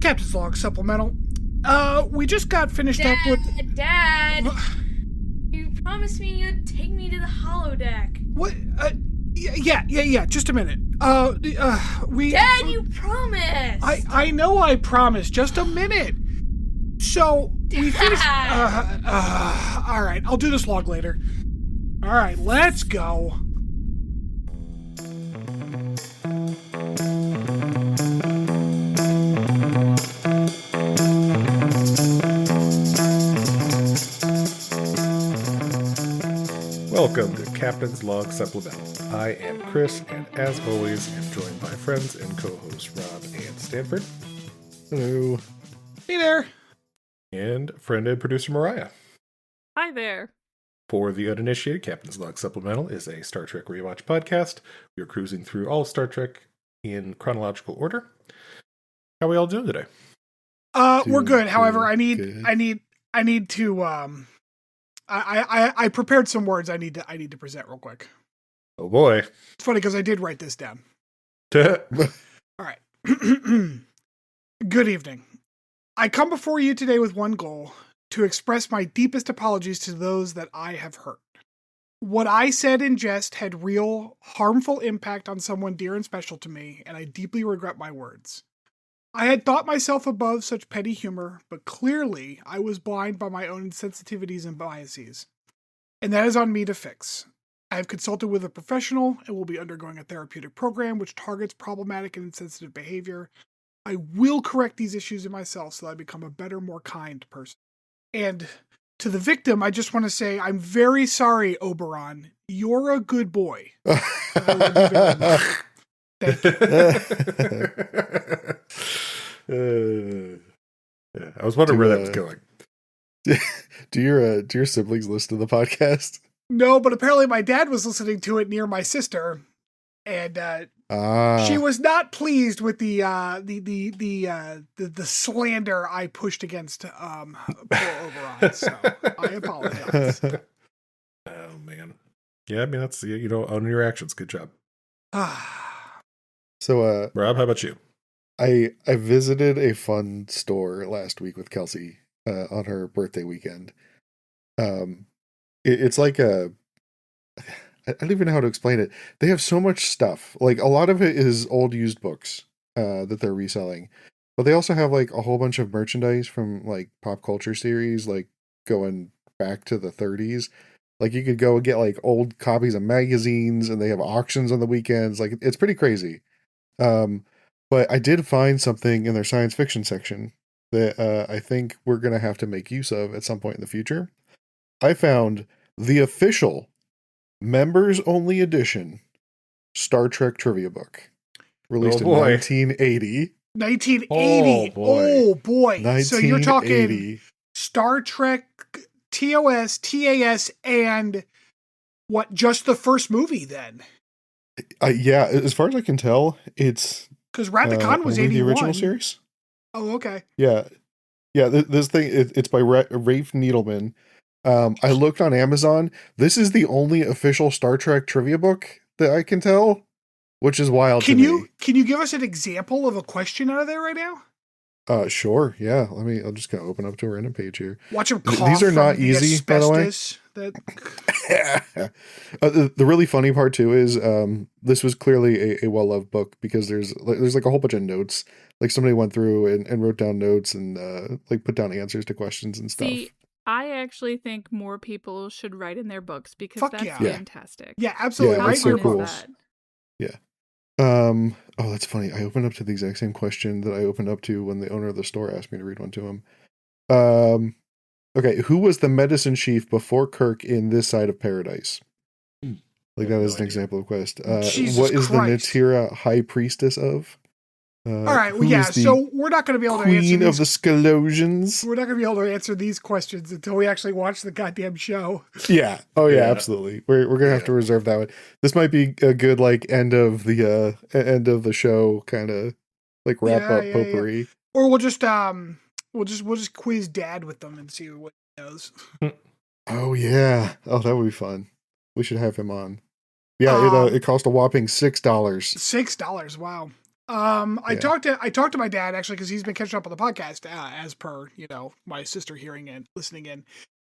Captain's Log Supplemental. We just got finished up with... Dad! You promised me you'd take me to the holodeck. What? Yeah, just a minute. We... Dad, you promised! I know I promised. Just a minute. So, we finished... all right, I'll do this log later. All right, let's go. Welcome to Captain's Log Supplemental. I am Chris, and as always, am joined by friends and co-hosts Rob and Stanford. Hello. Hey there. And friend and producer Mariah. Hi there. For the uninitiated, Captain's Log Supplemental is a Star Trek rewatch podcast. We are cruising through all Star Trek in chronological order. How are we all doing today? We're good. However, I need to I prepared some words I need to present real quick. Oh boy. It's funny because I did write this down. All right. Good evening. I come before you today with one goal: to express my deepest apologies to those that I have hurt. What I said in jest had real, harmful impact on someone dear and special to me, and I deeply regret my words. I had thought myself above such petty humor, but clearly I was blind by my own insensitivities and biases. And that is on me to fix. I have consulted with a professional and will be undergoing a therapeutic program which targets problematic and insensitive behavior. I will correct these issues in myself so that I become a better, more kind person. And to the victim, I just want to say, I'm very sorry, Oberon. You're a good boy. I love you very much. Thank you. Yeah, I was wondering where that was going. Do your siblings listen to the podcast? No, but apparently my dad was listening to it near my sister, and she was not pleased with the slander I pushed against poor Oberon. So I apologize. Oh man, yeah, I mean that's own your actions. Good job. So, Rob, how about you? I visited a fun store last week with Kelsey on her birthday weekend. It's like I don't even know how to explain it. They have so much stuff. Like a lot of it is old used books that they're reselling, but they also have like a whole bunch of merchandise from like pop culture series, like going back to the 30s. Like you could go and get like old copies of magazines, and they have auctions on the weekends. Like it's pretty crazy. But I did find something in their science fiction section that I think we're going to have to make use of at some point in the future. I found the official members-only edition Star Trek trivia book, released in 1980. 1980. Oh, boy. So you're talking Star Trek, TOS, TAS, and what, just the first movie then? Yeah, as far as I can tell, it's... Because Wrath the Con was 81. The original series? Oh, okay. Yeah. Yeah, this thing, it's by Rafe Needleman. I looked on Amazon. This is the only official Star Trek trivia book that I can tell, which is wild to me. Can you give us an example of a question out of there right now? Sure. Yeah. I'm just going to open up to a random page here. Watch him cough. These are not easy, by the way. The really funny part too is this was clearly a well-loved book because there's like a whole bunch of notes. Like somebody went through and wrote down notes and like put down answers to questions and stuff. See, I actually think more people should write in their books because that's fantastic. Yeah, absolutely. Yeah, write so your cool. books. Yeah. Oh, that's funny. I opened up to the exact same question that I opened up to when the owner of the store asked me to read one to him. Okay, who was the medicine chief before Kirk in This Side of Paradise? Like that is an example of quest. What is the Natira high priestess of? All right, well, yeah, so we're not going to be able to answer Queen of the Scalosians. We're not going to be able to answer these questions until we actually watch the goddamn show. Yeah. Oh, yeah, absolutely. We're going to have to reserve that one. This might be a good, like, end of the show kind of, like, wrap up potpourri. Yeah. Or we'll just quiz Dad with them and see what he knows. Oh, yeah. Oh, that would be fun. We should have him on. Yeah, it cost a whopping $6. $6, wow. I talked to my dad actually because he's been catching up on the podcast as per my sister hearing and listening in,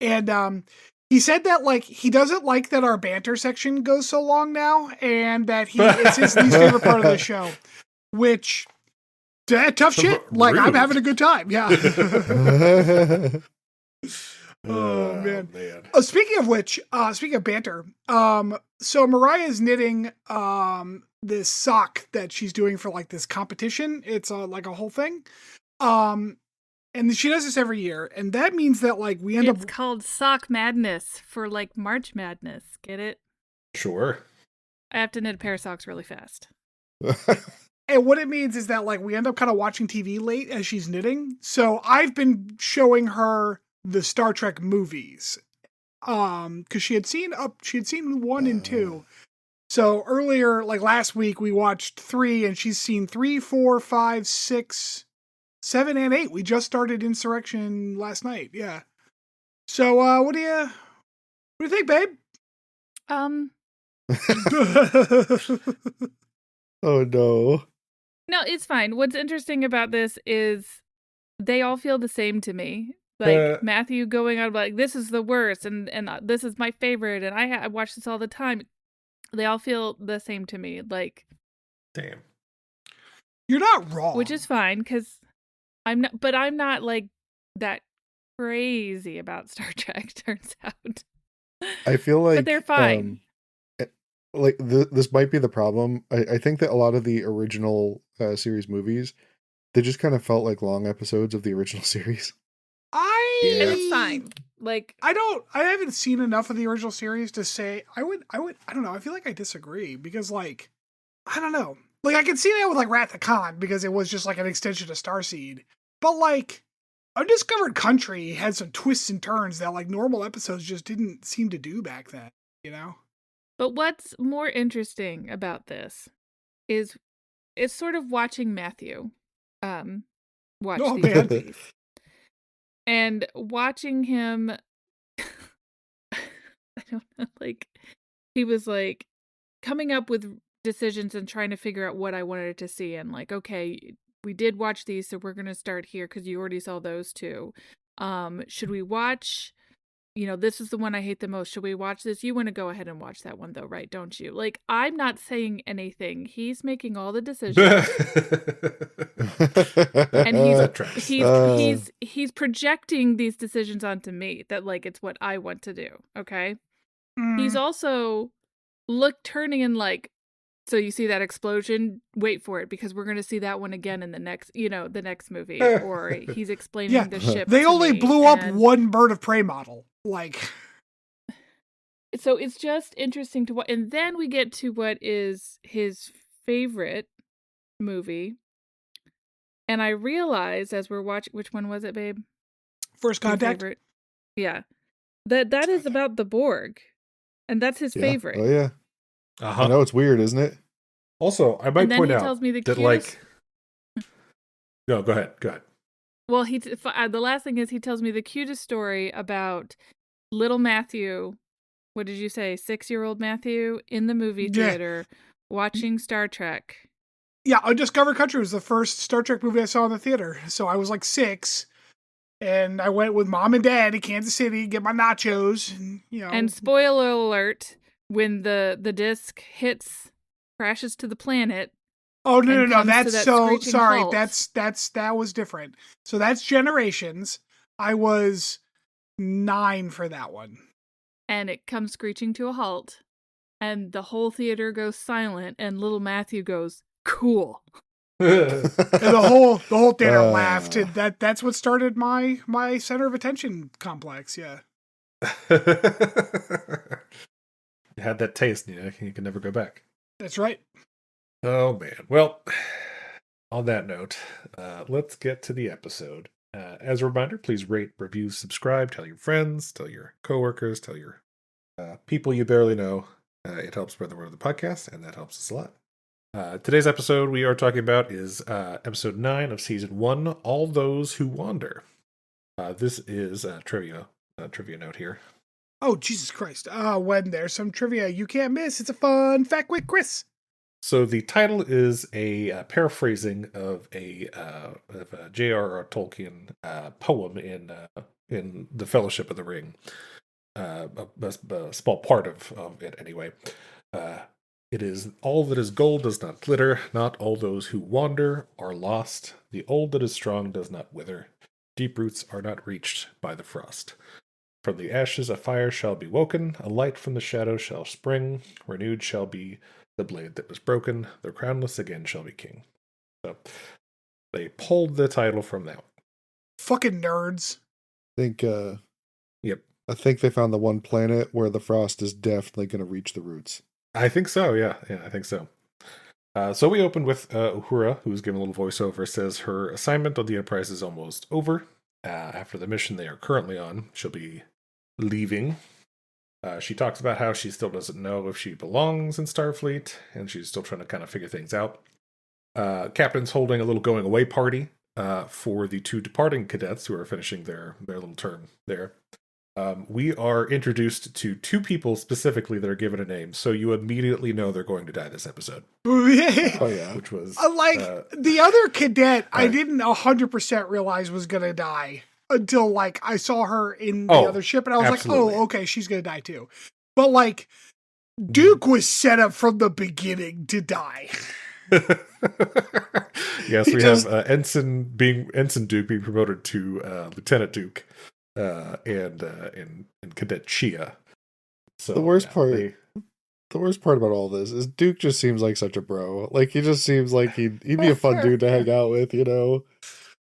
and he said that like he doesn't like that our banter section goes so long now, and that it's his least favorite part of the show, which tough shit. Like I'm having a good time. Yeah. Oh man. Speaking of which, speaking of banter, so Mariah's knitting this sock that she's doing for like this competition. It's like a whole thing. And she does this every year, and that means that like we end up. It's called Sock Madness for like March Madness. Get it? Sure. I have to knit a pair of socks really fast. And what it means is that like we end up kind of watching TV late as she's knitting. So I've been showing her the Star Trek movies, because she had seen 1 and 2. So earlier, like last week, we watched 3, and she's seen 3, 4, 5, 6, 7, and 8. We just started Insurrection last night. Yeah. So what do you think, babe? Oh no. No, it's fine. What's interesting about this is they all feel the same to me. Like Matthew going on like, this is the worst, and this is my favorite, and I watch this all the time. They all feel the same to me. Like, damn, you're not wrong. Which is fine because I'm not like that crazy about Star Trek. Turns out, I feel like, but they're fine. Like this might be the problem. I think that a lot of the original series movies, they just kind of felt like long episodes of the original series. And it's fine. Like I haven't seen enough of the original series to say I don't know. I feel like I disagree because like, I don't know. Like I can see that with like Wrath of Khan because it was just like an extension of Starseed. But like Undiscovered Country had some twists and turns that like normal episodes just didn't seem to do back then, But what's more interesting about this is it's sort of watching Matthew watch these movies. And watching him, I don't know, like, he was, like, coming up with decisions and trying to figure out what I wanted to see. And, like, okay, we did watch these, so we're going to start here because you already saw those two. Should we watch, this is the one I hate the most. Should we watch this? You want to go ahead and watch that one, though, right? Don't you? Like, I'm not saying anything. He's making all the decisions. And he's projecting these decisions onto me that like it's what I want to do. Okay. He's also turning and like, so you see that explosion, wait for it because we're going to see that one again in the next movie. Or he's explaining the ship. They only blew up one Bird of Prey model. Like, so it's just interesting to watch. And then we get to what is his favorite movie. And I realize as we're watching, which one was it, babe? First Contact? Yeah. That is about the Borg. And that's his favorite. Oh, yeah. I know, it's weird, isn't it? Also, I might point out tells me that, like... No, go ahead. Well, the last thing is he tells me the cutest story about little Matthew, what did you say, 6-year-old Matthew, in the movie theater, watching Star Trek. Yeah, Undiscovered Country was the first Star Trek movie I saw in the theater. So I was like 6, and I went with mom and dad to Kansas City, get my nachos, and And spoiler alert, when the disc crashes to the planet. Oh no! That's so sorry. Halt. That was different. So that's Generations. I was 9 for that one. And it comes screeching to a halt, and the whole theater goes silent, and little Matthew goes, "Cool." And the whole theater laughed. And that's what started my center of attention complex. Yeah. You had that taste, you can never go back. That's right. Oh man. Well, on that note, let's get to the episode. As a reminder, please rate, review, subscribe, tell your friends, tell your coworkers, tell your people you barely know. It helps spread the word of the podcast, and that helps us a lot. Today's episode we are talking about is episode 9 of season 1, All Those Who Wander. This is a trivia note here. Oh, Jesus Christ. When there's some trivia you can't miss, it's a fun fact with Chris. So the title is a paraphrasing of a J.R.R. Tolkien poem in The Fellowship of the Ring. A small part of it, anyway. It is, all that is gold does not glitter, not all those who wander are lost. The old that is strong does not wither. Deep roots are not reached by the frost. From the ashes a fire shall be woken, a light from the shadow shall spring, renewed shall be the blade that was broken, the crownless again shall be king. So they pulled the title from that one. Fucking nerds. Yep. I think they found the one planet where the frost is definitely going to reach the roots. I think so, yeah. Yeah, I think so. So we opened with Uhura, who's given a little voiceover, says her assignment on the Enterprise is almost over. After the mission they are currently on, she'll be leaving. She talks about how she still doesn't know if she belongs in Starfleet, and she's still trying to kind of figure things out. Captain's holding a little going away party for the 2 departing cadets who are finishing their little term there. We are introduced to 2 people specifically that are given a name, so you immediately know they're going to die this episode. Oh yeah. Which was the other cadet, I didn't 100% realize was gonna die until like I saw her in the other ship, and I was absolutely. like, "Oh, okay, she's gonna die too." But like, Duke was set up from the beginning to die. Yes, we have Ensign Duke being promoted to Lieutenant Duke, and Cadet Chia. So the worst part about all this is Duke just seems like such a bro. Like, he just seems like he'd be a fun dude to hang out with, you know?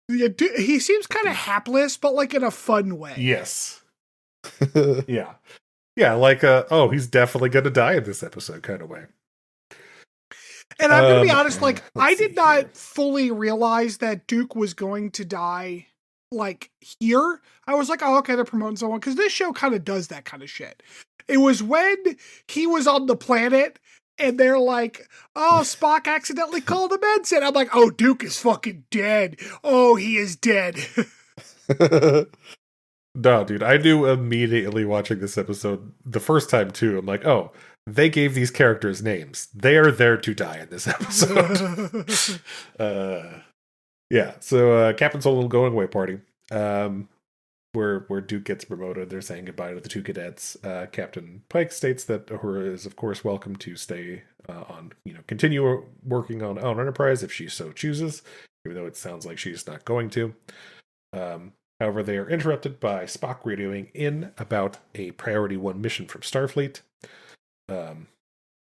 Yeah, he seems kind of hapless, but like in a fun way. Yes. Yeah. Yeah, like, he's definitely going to die in this episode kind of way. And I'm going to be honest, like, I did not here. fully realize that Duke was going to die, like, here. I was like, oh, okay, they're promoting someone, because this show kind of does that kind of shit. It was when he was on the planet, and they're like, oh, Spock accidentally called him Ensign. I'm like, oh, Duke is fucking dead. Oh, he is dead. No, dude, I knew immediately watching this episode the first time, too. I'm like, oh, they gave these characters names. They are there to die in this episode. Yeah, so Captain's whole little going away party, where Duke gets promoted. They're saying goodbye to the 2 cadets. Captain Pike states that Uhura is, of course, welcome to stay continue working on Enterprise if she so chooses, even though it sounds like she's not going to. However, they are interrupted by Spock radioing in about a Priority 1 mission from Starfleet.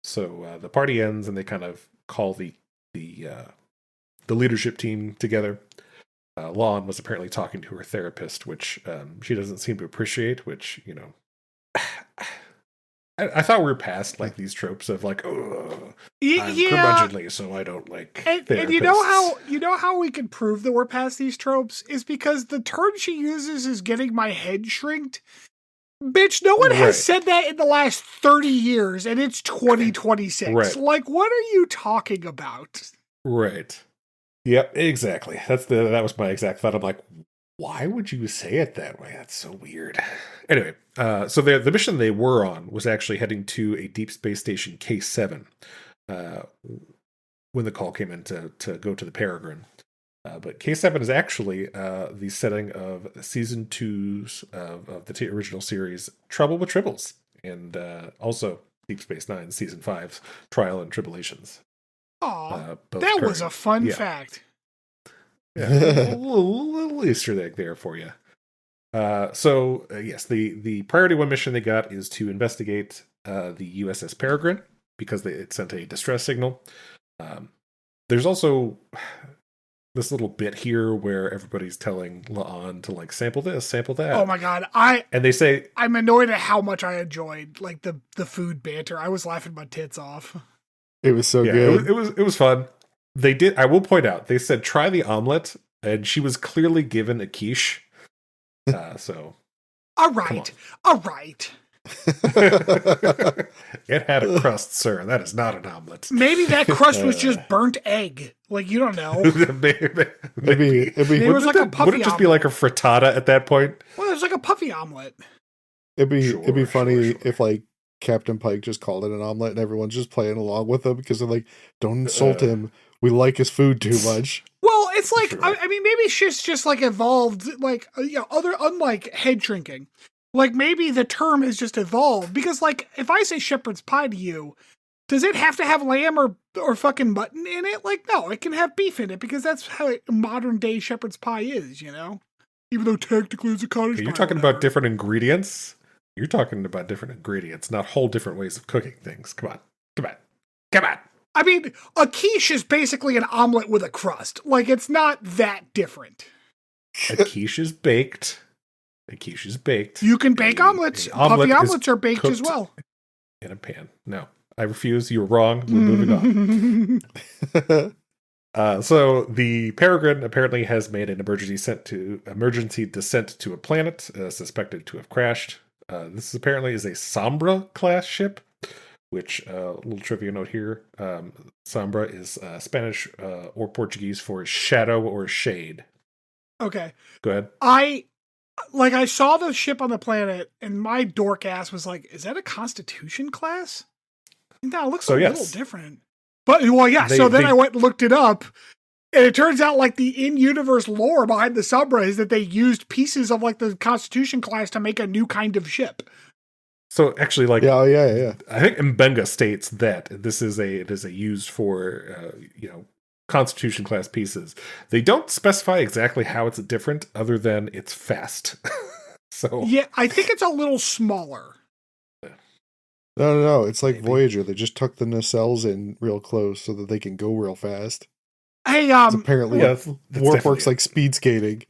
So the party ends, and they kind of call the leadership team together. Lon was apparently talking to her therapist, which she doesn't seem to appreciate, which, you know, I thought we were past like these tropes of like, oh, I'm curmudgeonly, so I don't like therapists. And you know how we can prove that we're past these tropes is because the term she uses is getting my head shrinked. Bitch, no one has said that in the last 30 years, and it's 2026. Right. Like, what are you talking about? Right. Yep, exactly. That was my exact thought. I'm like, why would you say it that way? That's so weird. Anyway, so the mission they were on was actually heading to a deep space station K7 when the call came in to go to the Peregrine. But K7 is actually the setting of season 2's of the original series Trouble with Tribbles, and also Deep Space Nine season 5's Trial and Tribulations. Aw, that was a fun fact. Yeah, a little Easter egg there for you. So yes, the Priority 1 mission they got is to investigate the USS Peregrine because it sent a distress signal. There's also this little bit here where everybody's telling La'an to like sample this, sample that. Oh my god, and they say I'm annoyed at how much I enjoyed like the food banter. I was laughing my tits off. It was so good. It was fun. They did. I will point out. They said try the omelet, and she was clearly given a quiche. So, all right. It had a crust, sir. That is not an omelet. Maybe that crust was just burnt egg. Like, you don't know. Maybe it was like a puffy would it just be like a frittata at that point? Well, it was like a puffy omelet. It'd be funny if like Captain Pike just called it an omelet, and everyone's just playing along with him because they're like, "Don't insult him. We like his food too much." Well, it's like, Sure. I mean, maybe shit's just like evolved, like, unlike head shrinking. Like, maybe the term has just evolved because, like, if I say shepherd's pie to you, does it have to have lamb or fucking mutton in it? Like, no, it can have beef in it because that's how modern day shepherd's pie is, Even though technically it's a cottage pie. You're talking about different ingredients. You're talking about different ingredients, not whole different ways of cooking things. Come on. I mean, a quiche is basically an omelet with a crust. Like, it's not that different. A quiche is baked. You can bake omelets. Puffy omelets are baked as well. In a pan. No, I refuse. You were wrong. We're moving on. So the Peregrine apparently has made an emergency descent to a planet suspected to have crashed. This apparently is a Sombra class ship, which, little trivia note here, Sombra is Spanish or Portuguese for shadow or shade. Okay. Go ahead. I saw the ship on the planet, and my dork ass was like, is that a Constitution class? No, it looks a little different. But, so then I went and looked it up, and it turns out, like, the in-universe lore behind the Sombra is that they used pieces of, like, the Constitution class to make a new kind of ship. So actually, like, yeah. I think Mbenga states that it is a used for, Constitution class pieces. They don't specify exactly how it's different, other than it's fast. So yeah, I think it's a little smaller. No. It's like maybe. Voyager. They just tuck the nacelles in real close so that they can go real fast. Hey, apparently, warp works like speed skating.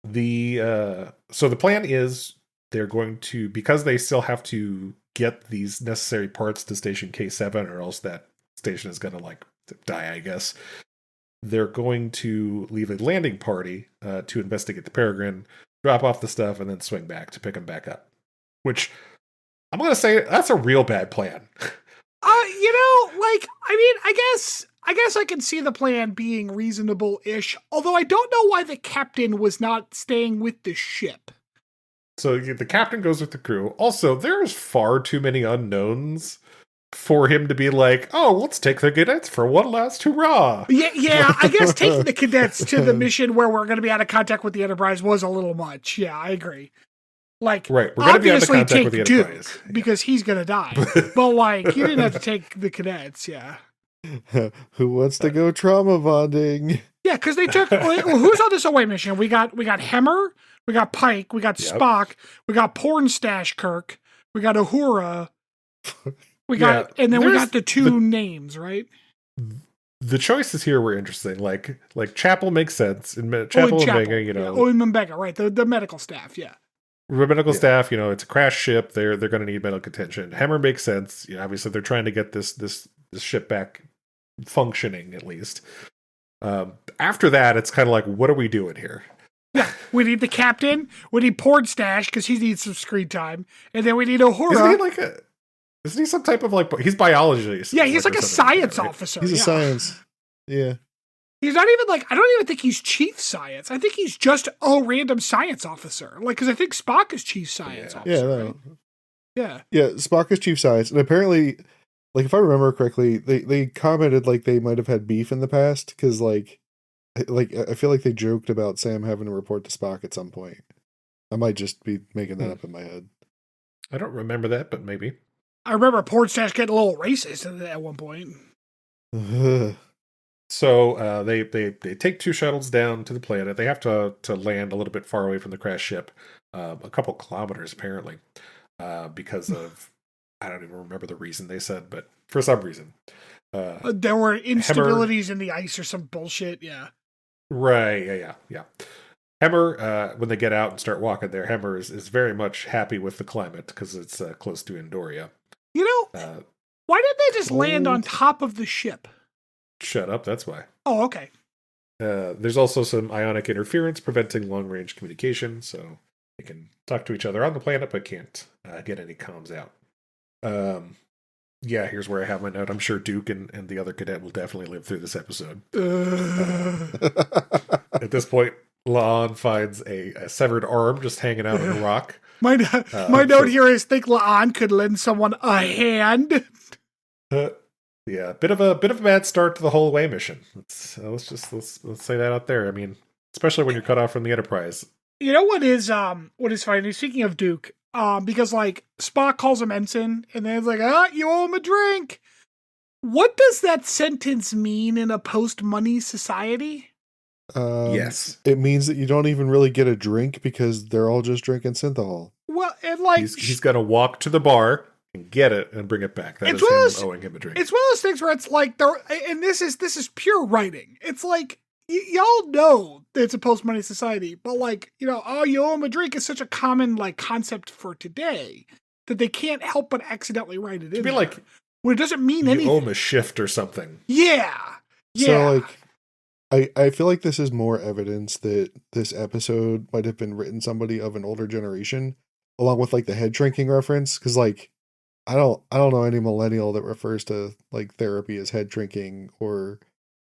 So the plan is they're going to, because they still have to get these necessary parts to station K7, or else that station is going to die, I guess. They're going to leave a landing party to investigate the Peregrine, drop off the stuff, and then swing back to pick them back up. Which I'm going to say that's a real bad plan. I guess I can see the plan being reasonable-ish, although I don't know why the captain was not staying with the ship. So the captain goes with the crew. Also, there's far too many unknowns for him to be like, oh, let's take the cadets for one last hurrah. Yeah, I guess taking the cadets to the mission where we're going to be out of contact with the Enterprise was a little much. Yeah, I agree. Like, right, we're going to be out of contact with the Enterprise. Duke, because he's going to die. But, you didn't have to take the cadets, yeah. Who wants to go trauma bonding? Yeah, because they took... who's on this away mission? We got Hemmer, we got Pike, we got Spock, we got Pornstash Kirk, we got Uhura... We got the two names, right? The choices here were interesting. Like Chapel makes sense. And Chapel and Mbenga, Mbenga, right? The medical staff, yeah. The medical staff, it's a crash ship. They're going to need medical attention. Hammer makes sense. Obviously they're trying to get this ship back functioning at least. After that, it's kind of like, what are we doing here? Yeah, we need the captain. We need Pornstash because he needs some screen time, and then we need Uhura. Isn't he some type of he's biology? Yeah, he's like a science officer. He's a science. Yeah. He's not even I don't even think he's chief science. I think he's just a random science officer. Because I think Spock is chief science officer. Yeah, no. Right? Yeah. Yeah, Spock is chief science. And apparently, if I remember correctly, they commented they might have had beef in the past. Because, I feel like they joked about Sam having to report to Spock at some point. I might just be making that up in my head. I don't remember that, but maybe. I remember Pornstash getting a little racist at one point. So they take two shuttles down to the planet. They have to land a little bit far away from the crash ship, a couple kilometers apparently, because of, I don't even remember the reason they said, but for some reason. There were instabilities in the ice or some bullshit, yeah. Right, yeah. Hemmer, when they get out and start walking there, Hemmer is very much happy with the climate because it's close to Andoria. Why did they just land on top of the ship? Shut up, that's why. Oh, okay. There's also some ionic interference preventing long-range communication, so they can talk to each other on the planet, but can't get any comms out. Here's where I have my note. I'm sure Duke and the other cadet will definitely live through this episode. At this point, Lon finds a severed arm just hanging out on a rock. My note here is think La'an could lend someone a hand. Yeah, bit of a bad start to the whole away mission. Let's say that out there. I mean, especially when you're cut off from the Enterprise. You know what is funny? Speaking of Duke, because like Spock calls him ensign, and then it's like, you owe him a drink. What does that sentence mean in a post-money society? Yes, it means that you don't even really get a drink because they're all just drinking synthahol. Well, and like he's got to walk to the bar and get it and bring it back. That is him owing him a drink. It's one of those things where it's like and this is pure writing. It's like y'all know that it's a post-money society, but like, you owe him a drink is such a common like concept for today that they can't help but accidentally write it in. Be like, when it doesn't mean anything. You owe him a shift or something. Yeah. So like, I feel like this is more evidence that this episode might have been written somebody of an older generation, along with like the head shrinking reference. Because like, I don't know any millennial that refers to like therapy as head shrinking or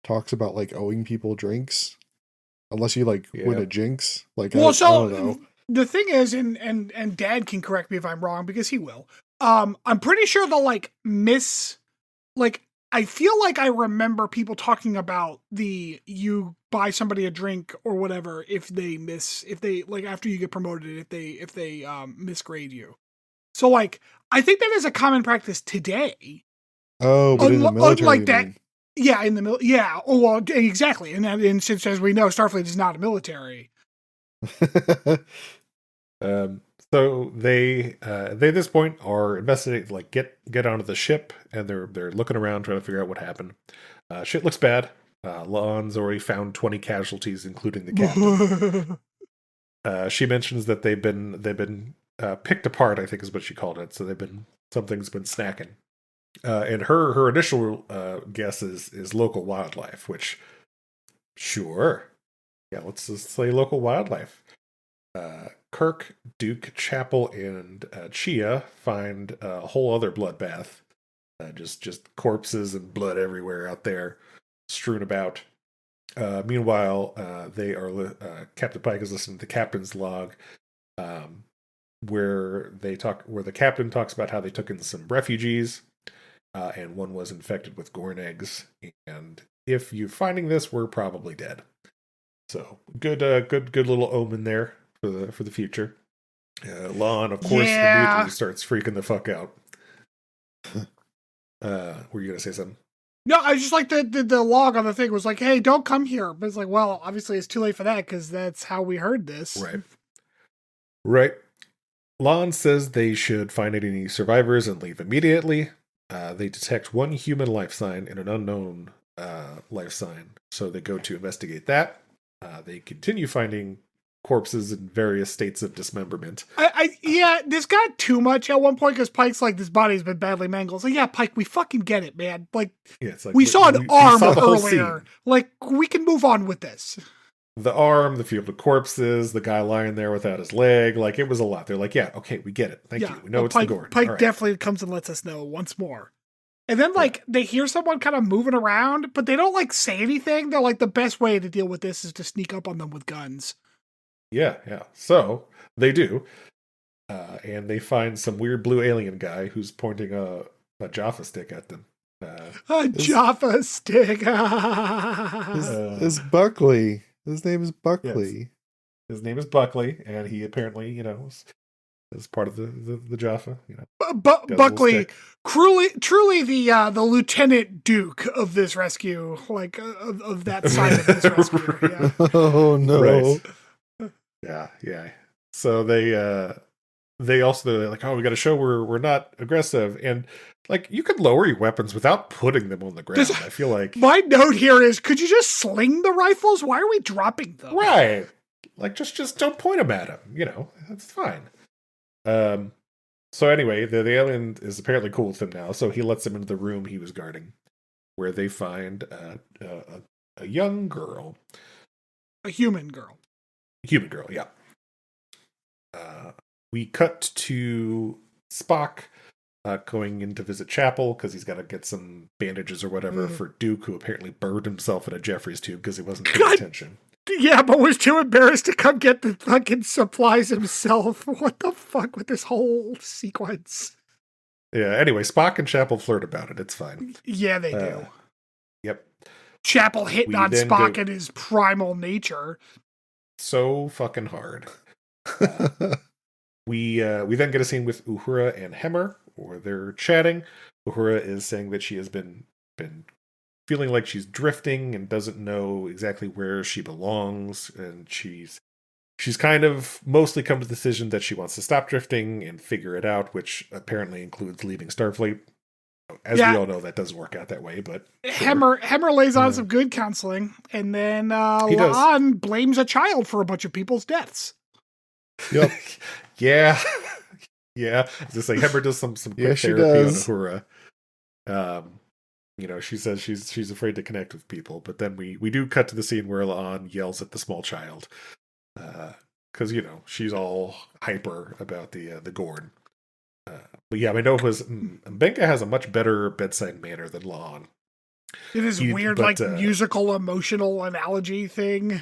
talks about like owing people drinks, unless you like win a jinx. Like, I don't know. The thing is, and Dad can correct me if I'm wrong because he will. I'm pretty sure I feel like I remember people talking about you buy somebody a drink or whatever if they like after you get promoted, if they misgrade you. So like, I think that is a common practice today. Oh, but in the military, like that. Yeah, in the military. Yeah. Oh, well, exactly. And since as we know, Starfleet is not a military. So they at this point are investigating, like get onto the ship, and they're looking around trying to figure out what happened. Shit looks bad. La'an's already found 20 casualties, including the captain. She mentions that they've been picked apart, I think is what she called it. So something's been snacking. And her initial guess is local wildlife, which sure, yeah, let's just say local wildlife. Kirk, Duke, Chapel, and Chia find a whole other bloodbath. Just corpses and blood everywhere out there, strewn about. Meanwhile, Captain Pike is listening to the captain's log, where the captain talks about how they took in some refugees, and one was infected with Gorn eggs. And if you're finding this, we're probably dead. So good little omen there for the future. La'an, of course, immediately starts freaking the fuck out. Were you gonna say something? No, I just like the log on the thing was like, hey, don't come here. But it's like, well, obviously it's too late for that because that's how we heard this. Right. La'an says they should find any survivors and leave immediately. They detect one human life sign and an unknown life sign, so they go to investigate that. They continue finding corpses in various states of dismemberment. This got too much at one point because Pike's like, this body's been badly mangled. So yeah, Pike, we fucking get it, man. Like, it's like we saw an arm earlier. Like, we can move on with this. The arm, the field of corpses, the guy lying there without his leg. Like, it was a lot. They're like, yeah, okay, we get it. Thank you. We know it's the Gorn. Pike definitely comes and lets us know once more. And then, like, they hear someone kind of moving around, but they don't, like, say anything. They're like, the best way to deal with this is to sneak up on them with guns. Yeah. So, they do. And they find some weird blue alien guy who's pointing a Jaffa stick at them. Jaffa stick! It's Buckley. His name is Buckley. Yes. His name is Buckley, and he apparently, is part of the Jaffa. Buckley, truly the Lieutenant Duke of this rescue, like of that side of this rescue. Yeah. Oh no! Right. Yeah. So they're like, oh, we got to show we're not aggressive, and like you could lower your weapons without putting them on the ground. I feel like my note here is, could you just sling the rifles? Why are we dropping them? Right. Like just don't point them at him. That's fine. So anyway, the alien is apparently cool with him now, so he lets them into the room he was guarding, where they find a young girl, a human girl, yeah. We cut to Spock going in to visit Chapel because he's got to get some bandages or whatever for Duke, who apparently burned himself in a Jeffries tube because he wasn't paying attention. Yeah, but was too embarrassed to come get the fucking supplies himself. What the fuck with this whole sequence? Yeah, anyway, Spock and Chapel flirt about it. It's fine. Yeah, they do. Yep. Chapel hitting We on then Spock go- in his primal nature. So fucking hard. We then get a scene with Uhura and Hemmer, where they're chatting. Uhura is saying that she has been feeling like she's drifting and doesn't know exactly where she belongs, and she's kind of mostly come to the decision that she wants to stop drifting and figure it out, which apparently includes leaving Starfleet. As we all know, that doesn't work out that way, but sure. Hemmer lays on some good counseling, and then He does. La'an blames a child for a bunch of people's deaths. Yep. Yeah. Yeah. Just like Hemmer does some quick she therapy on does. Uhura. She says she's afraid to connect with people, but then we do cut to the scene where La'an yells at the small child. Because she's all hyper about the Gorn. But yeah, my note was Mbenga has a much better bedside manner than La'an. It is weird, musical, emotional analogy thing.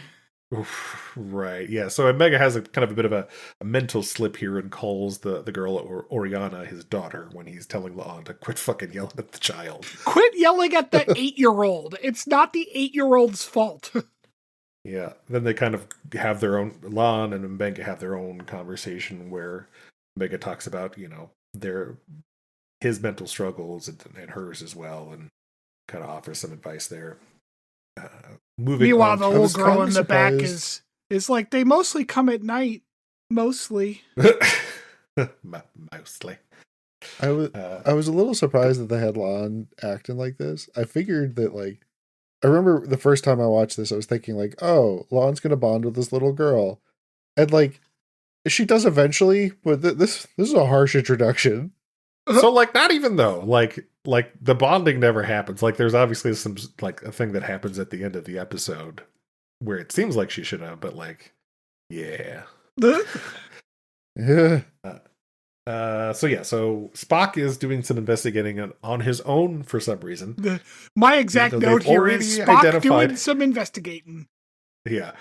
Right, yeah. So Mega has a kind of a bit of a mental slip here and calls the girl Oriana his daughter when he's telling La'an to quit fucking yelling at the child. Quit yelling at the 8-year-old. It's not the 8-year-old's fault. Yeah. Then they kind of have their own, La'an and Mbenga have their own conversation where Mega talks about, his mental struggles and hers as well, and kind of offers some advice there. Meanwhile, the little girl in the back surprised. is like, they mostly come at night. Mostly. Mostly. I was a little surprised that they had Lon acting like this. I figured that, like, I remember the first time I watched this, I was thinking like, oh, Lon's gonna bond with this little girl, and like, she does eventually, but this is a harsh introduction. So like, not even though, like the bonding never happens. Like, there's obviously some like a thing that happens at the end of the episode where it seems like she should have, but like, yeah. Yeah. So Spock is doing some investigating on his own for some reason. My exact note here is Spock doing some investigating. Yeah.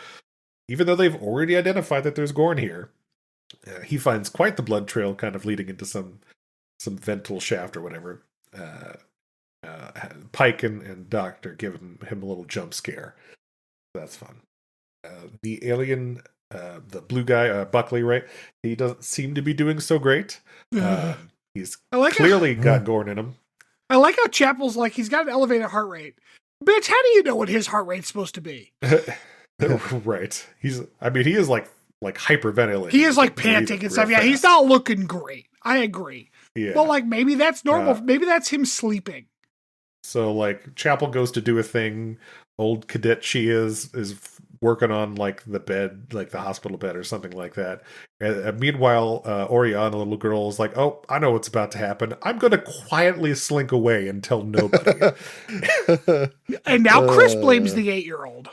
Even though they've already identified that there's Gorn here, he finds quite the blood trail kind of leading into some ventral shaft or whatever. Pike and Doctor give him a little jump scare. That's fun. The alien, the blue guy, Buckley, right? He doesn't seem to be doing so great. He's clearly got Gorn in him. I like how Chapel's like, he's got an elevated heart rate. Bitch, how do you know what his heart rate's supposed to be? Right. He is like hyperventilating. He is like panting and stuff. Yeah, he's not looking great. I agree. Yeah. But like, maybe that's normal. Maybe that's him sleeping. So like, Chapel goes to do a thing. Old cadet she is working on like the bed, like the hospital bed or something like that. And meanwhile, Oriana, the little girl, is like, "Oh, I know what's about to happen. I'm going to quietly slink away and tell nobody." And now Chris blames the 8-year-old.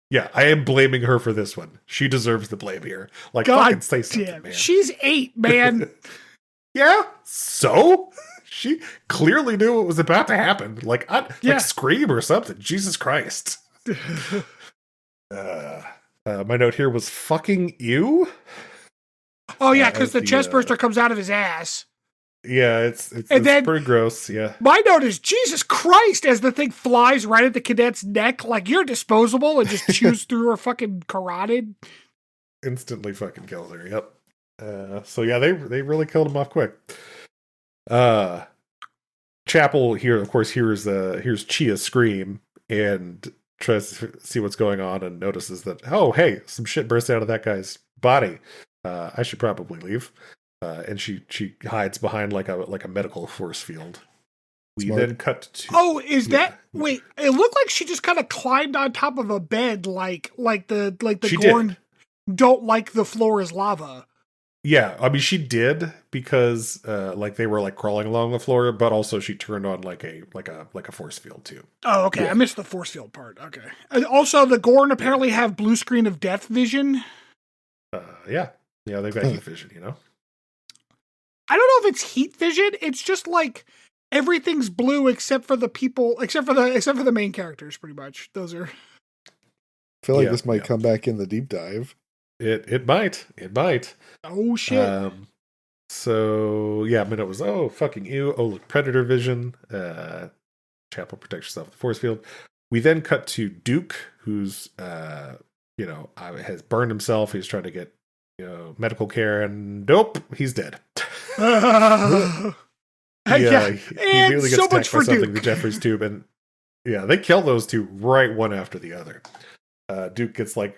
Yeah, I am blaming her for this one. She deserves the blame here. Like, God fucking say something, damn. man. She's 8, man. Yeah, so she clearly knew what was about to happen. Like scream or something. Jesus Christ. My note here was fucking ew. Oh yeah, because the chest burster comes out of his ass. Yeah, it's pretty gross. Yeah. My note is Jesus Christ as the thing flies right at the cadet's neck, like you're disposable, and just chews through her fucking carotid. Instantly fucking kills her. Yep. So yeah, they really killed him off quick. Chapel here, of course, hears Chia scream and tries to see what's going on and notices that, oh hey, some shit burst out of that guy's body. I should probably leave. And she hides behind like a medical force field. We then cut to. Oh, is that? Wait, it looked like she just kind of climbed on top of a bed, like the Gorn don't like the floor is lava. Yeah, I mean she did because like they were like crawling along the floor, but also she turned on like a force field too. Oh, okay. Yeah. I missed the force field part. Okay. And also, the Gorn apparently have blue screen of death vision. Yeah, they've got heat vision, I don't know if it's heat vision. It's just like everything's blue except for the people, except for the main characters. Pretty much, those are. feel like this might come back in the deep dive. It might. Oh shit. So yeah, I mean it was fucking ew. Oh look, predator vision. Chapel protects yourself with the force field. We then cut to Duke, who's has burned himself. He's trying to get medical care, and nope, he's dead. He immediately gets attacked by something, the Jeffries tube, and they kill those two right one after the other. Duke gets like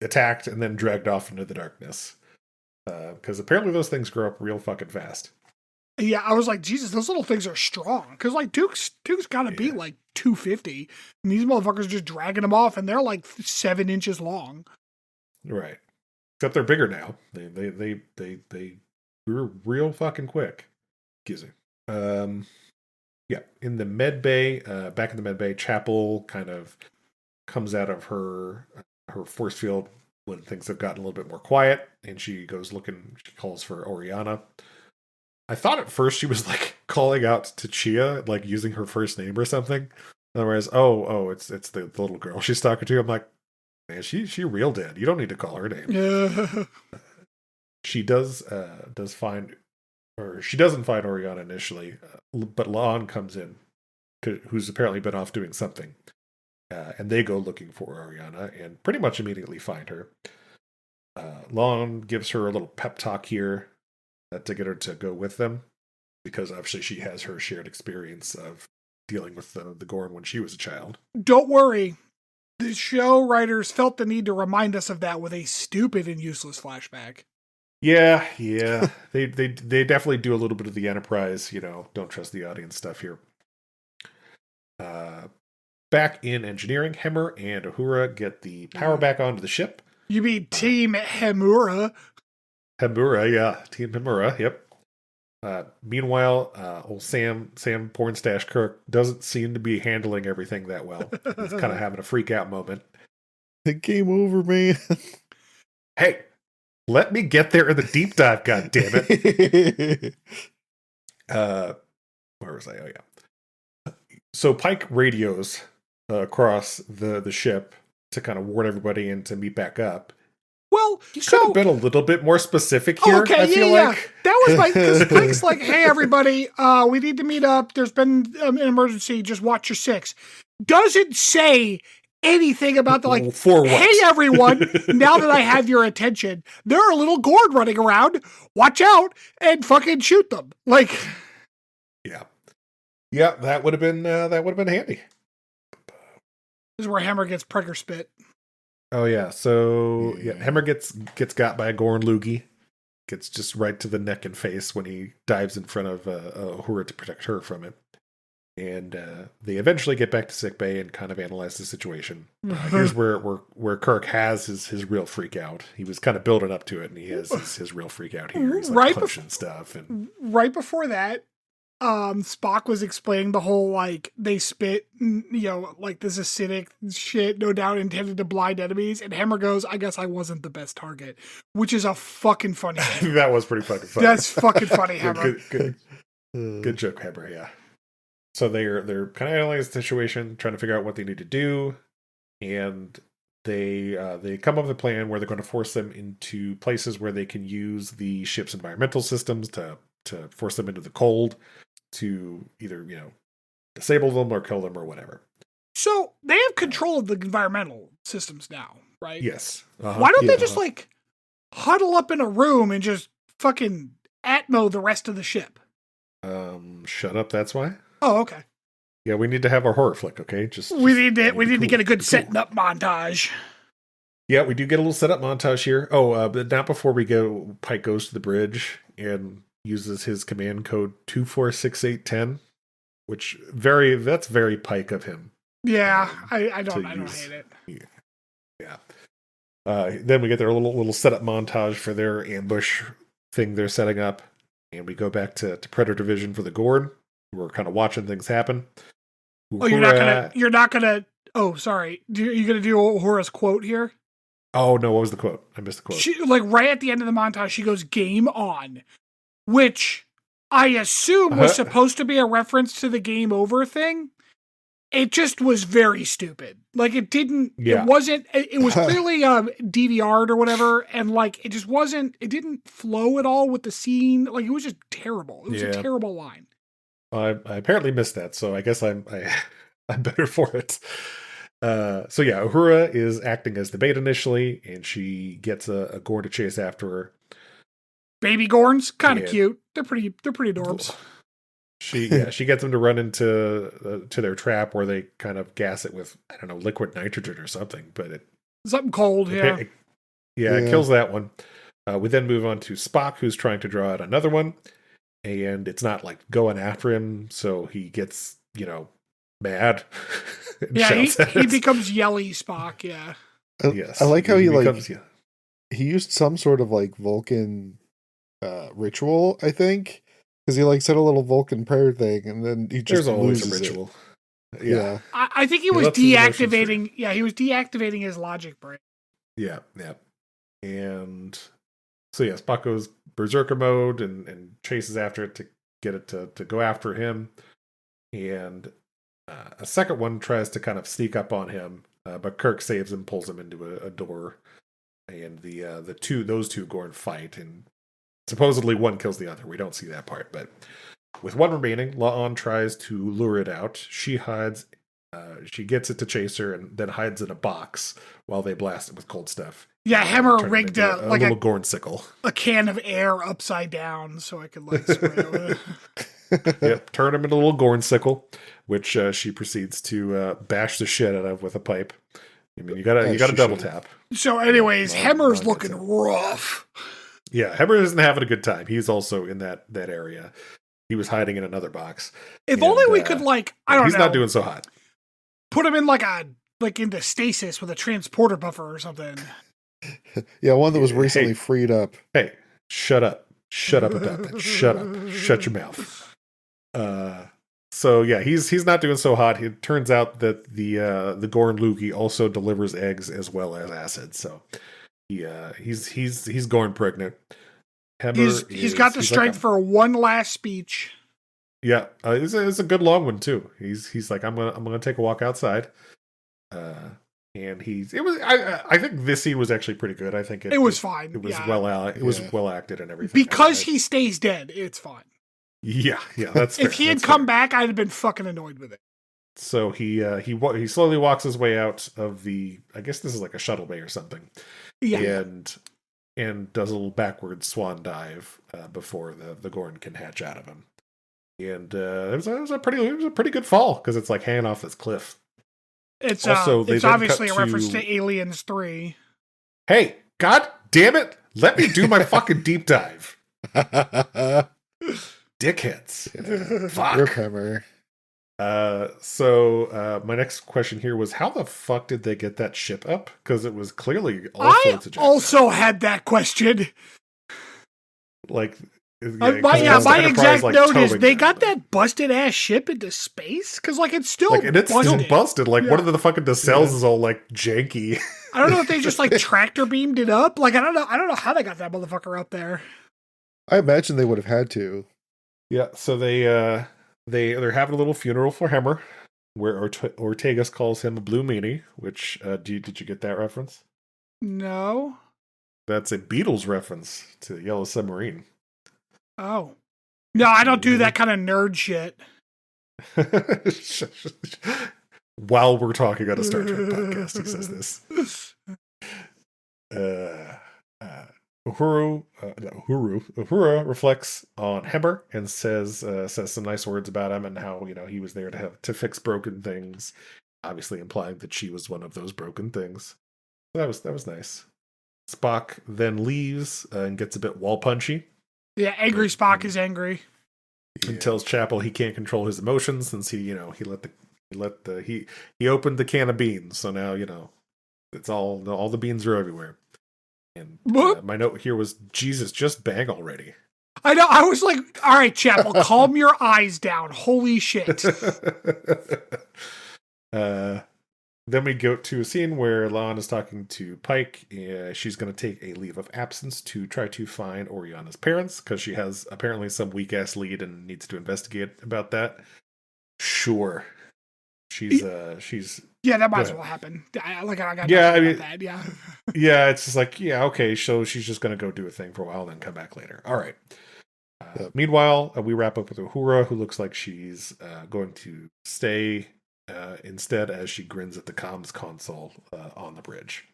attacked and then dragged off into the darkness. Because apparently those things grow up real fucking fast. Yeah, I was like, Jesus, those little things are strong. Because like Duke's got to be like 250, and these motherfuckers just dragging them off, and they're like 7 inches long. Right. Except they're bigger now. They grew real fucking quick. Excuse me. In the med bay, back in the med bay, Chapel kind of comes out of her force field when things have gotten a little bit more quiet, and she goes looking. She calls for Oriana. I thought at first she was like calling out to Chia, like using her first name or something. Otherwise, it's the little girl she's talking to. I'm like, man, she real dead. You don't need to call her name. Yeah. She does find, or she doesn't find Oriana initially, but Lon comes in, who's apparently been off doing something. And they go looking for Oriana and pretty much immediately find her. Lon gives her a little pep talk here to get her to go with them, because obviously she has her shared experience of dealing with the Gorn when she was a child. Don't worry. The show writers felt the need to remind us of that with a stupid and useless flashback. Yeah. they definitely do a little bit of the Enterprise, don't trust the audience stuff here. Back in engineering, Hemmer and Uhura get the power back onto the ship. You mean Team Hemura? Hemura, yeah. Team Hemura, yep. Meanwhile, old Sam Pornstash Kirk doesn't seem to be handling everything that well. He's kind of having a freak out moment. It came over, man. Hey, let me get there in the deep dive, goddammit. Where was I? Oh, yeah. So Pike radios across the ship to kind of warn everybody and to meet back up. Well, he could have been a little bit more specific here. Okay, I feel like that was my, because Pike's like, hey everybody, we need to meet up. There's been an emergency. Just watch your 6. Doesn't say anything about the like. For what? Hey everyone, now that I have your attention, there are a little Gord running around. Watch out and fucking shoot them. Like, yeah, that would have been handy. This is where Hemmer gets Pregger spit. Oh yeah, so Hemmer gets got by a Gorn Loogie, gets just right to the neck and face when he dives in front of Uhura to protect her from it, and they eventually get back to sickbay and kind of analyze the situation. Here's where Kirk has his real freak out. He was kind of building up to it, and he has his real freak out here. He's like punching stuff, and right before that, Spock was explaining the whole, like, they spit, like this acidic shit, no doubt intended to blind enemies, and Hemmer goes, I guess I wasn't the best target, which is a fucking funny that was pretty fucking funny. That's fucking funny, Hemmer. Good joke, Hemmer, yeah. So they're kind of analyzing the situation, trying to figure out what they need to do, and they come up with a plan where they're going to force them into places where they can use the ship's environmental systems to force them into the cold, to either, disable them or kill them or whatever. So they have control of the environmental systems now, right? Yes. Why don't they just like huddle up in a room and just fucking atmo the rest of the ship? Shut up. That's why. Oh, okay. Yeah, we need to have our horror flick. Okay, we need to get a good setting up montage. Yeah, we do get a little setup montage here. Oh, but not before we go. Pike goes to the bridge and uses his command code 246810, which that's very Pike of him. Yeah, I don't hate it. Yeah. Then we get their little setup montage for their ambush thing they're setting up, and we go back to Predator Vision for the Gorn. We're kind of watching things happen. Oh, you're not gonna. Oh, sorry. You gonna do Uhura's quote here? Oh no, what was the quote? I missed the quote. She, like, right at the end of the montage, she goes, "Game on," which I assume was supposed to be a reference to the game over thing. it just was very stupid. Like it didn't, Yeah. it wasn't, it was clearly DVR'd or whatever. And like, it just wasn't, it didn't flow at all with the scene. Like it was just terrible. It was a terrible line. I apparently missed that. So I guess I'm better for it. So yeah, Uhura is acting as the bait initially, and she gets a Gorn to chase after her. Baby Gorns, kind of cute. They're pretty adorbs. She gets them to run into to their trap where they kind of gas it with, I don't know, liquid nitrogen or something, but it something cold, it kills that one. We then move on to Spock, who's trying to draw out another one, and it's not like going after him, so he gets, mad. Yeah, he becomes yelly Spock, yeah. Yes. I like how he becomes, he used some sort of like Vulcan ritual, I think. Because he like said a little Vulcan prayer thing, and then he just there's always loses a ritual. It. Yeah. I think he was deactivating. Yeah, he was deactivating his logic brain. Yeah. And so yeah, Spock goes berserker mode and chases after it to get it to go after him. And a second one tries to kind of sneak up on him, but Kirk saves him, pulls him into a door, and those two Gorn fight, and supposedly one kills the other. We don't see that part, but with one remaining, La'an tries to lure it out. She hides. She gets it to chase her, and then hides in a box while they blast it with cold stuff. Yeah, Hemmer rigged a little Gorn sickle, a can of air upside down, so I could like spray it. Yep, turn him into a little Gorn sickle, which she proceeds to bash the shit out of with a pipe. I mean, you gotta double tap. So, anyways, Hemmer's looking rough. Yeah, Hemmer isn't having a good time. He's also in that area. He was hiding in another box. If only we could, like, I don't know. He's not doing so hot. Put him in into stasis with a transporter buffer or something. Yeah, one that was recently freed up. Hey, shut up. Shut up about that. Shut up. Shut your mouth. So yeah, he's not doing so hot. It turns out that the Gorn Loogie also delivers eggs as well as acid. So he's Gorn pregnant. He's got the strength for one last speech. Yeah, it's a good long one too. He's like, I'm gonna take a walk outside. And I think this scene was actually pretty good. I think it was fine. It was well acted and everything. Because he stays dead, it's fine. Yeah, that's fair. If he had come back, I'd have been fucking annoyed with it. So he slowly walks his way out of I guess this is like a shuttle bay or something. Yeah. And does a little backward swan dive before the Gorn can hatch out of him. And it was a pretty good fall because it's like hanging off this cliff. It's obviously a reference to Aliens 3. Hey, god damn it! Let me do my fucking deep dive. Dickheads. Fuck. Rip Hemmer. So my next question here was, how the fuck did they get that ship up? Because it was clearly all sorts of jets. I also had that question. Like, my exact note is they got that busted ass ship into space because it's still busted. Like one of the fucking nacelles is all like janky. I don't know if they just like tractor beamed it up. Like I don't know how they got that motherfucker up there. I imagine they would have had to. Yeah, so they're having a little funeral for Hemmer, where Ortegas calls him a blue meanie. Which did you get that reference? No. That's a Beatles reference to Yellow Submarine. Oh. No, I don't do that kind of nerd shit. While we're talking on a Star Trek podcast, he says this. Uhura reflects on Hemmer and says some nice words about him and how he was there to fix broken things, obviously implying that she was one of those broken things. So that was nice. Spock then leaves and gets a bit wall punchy. Yeah, angry Spock is angry. And tells Chapel he can't control his emotions since he opened the can of beans. So now it's all the beans are everywhere. And my note here was, Jesus, just bang already. I know. I was like, all right, Chapel, calm your eyes down. Holy shit. Then we go to a scene where La'an is talking to Pike. She's going to take a leave of absence to try to find Oriana's parents because she has apparently some weak-ass lead and needs to investigate about that. Sure. she's Yeah, that Go might as ahead. well happen. I got Yeah, nothing I mean- about that. Yeah. yeah, it's just like, yeah, okay, so she's just gonna go do a thing for a while and then come back later. All right. Yep. Meanwhile, we wrap up with Uhura, who looks like she's going to stay instead, as she grins at the comms console on the bridge.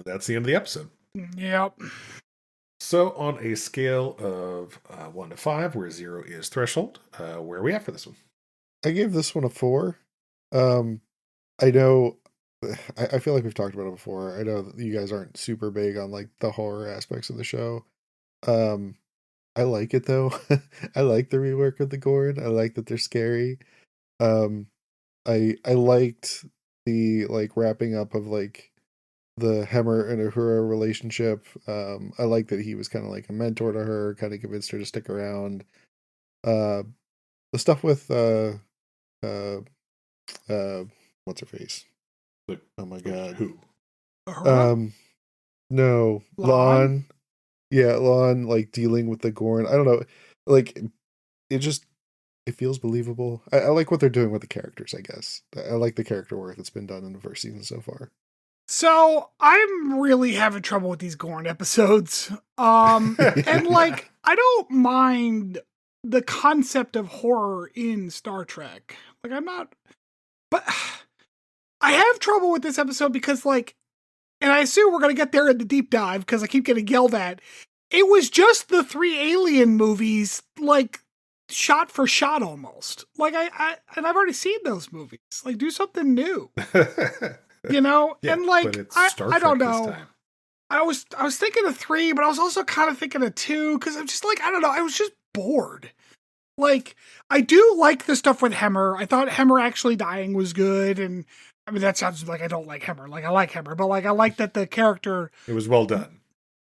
That's the end of the episode. Yep. So, on a scale of 1 to 5, where 0 is threshold, where are we at for this one? I gave this one a 4. I know, I feel like we've talked about it before. I know that you guys aren't super big on like the horror aspects of the show. I like it though. I like the rework of the Gorn. I like that they're scary. I liked the like wrapping up of like the Hemmer and Uhura relationship. I like that he was kind of like a mentor to her, kind of convinced her to stick around. The stuff with what's her face? Like, Oh my god. Who? Uhura? No, Lon? Lon. Yeah, Lon like dealing with the Gorn. I don't know. Like it feels believable. I like what they're doing with the characters, I guess. I like the character work that's been done in the first season so far. So I'm really having trouble with these Gorn episodes. And like, I don't mind the concept of horror in Star Trek. Like, I'm not, but I have trouble with this episode because, like, and I assume we're going to get there in the deep dive because I keep getting yelled at. It was just the 3 Alien movies, like, shot for shot almost. Like, and I've already seen those movies. Like, do something new. You know, Yeah, and like but it's Star I don't Trek this know. time. I was thinking of 3, but I was also kind of thinking of 2 because I'm just like, I don't know. I was just bored. Like, I do like the stuff with Hemmer. I thought Hemmer actually dying was good, and I mean that sounds like I don't like Hemmer. Like I like Hemmer, but like I like that the character It was well done.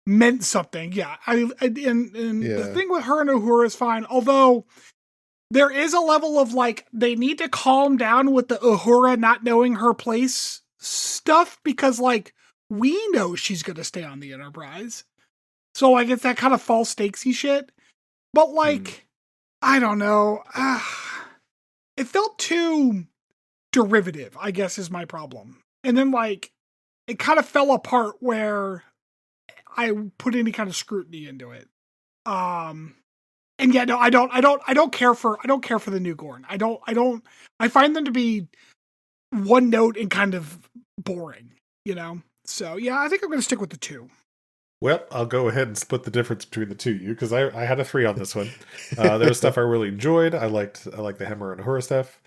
meant something. Yeah, and Yeah. the thing with her and Uhura is fine. Although there is a level of like they need to calm down with the Uhura not knowing her place stuff because like we know she's gonna stay on the Enterprise, so like it's that kind of false stakesy shit. But like I don't know, it felt too derivative, I guess is my problem. And then like it kind of fell apart where I put any kind of scrutiny into it. And yeah, no, I don't care for the new Gorn. I find them to be one note and kind of boring, you know? So yeah, I think I'm gonna stick with the 2. Well, I'll go ahead and split the difference between the two of you because I had a 3 on this one. There was stuff I really enjoyed. I liked the Hemmer and Uhura stuff.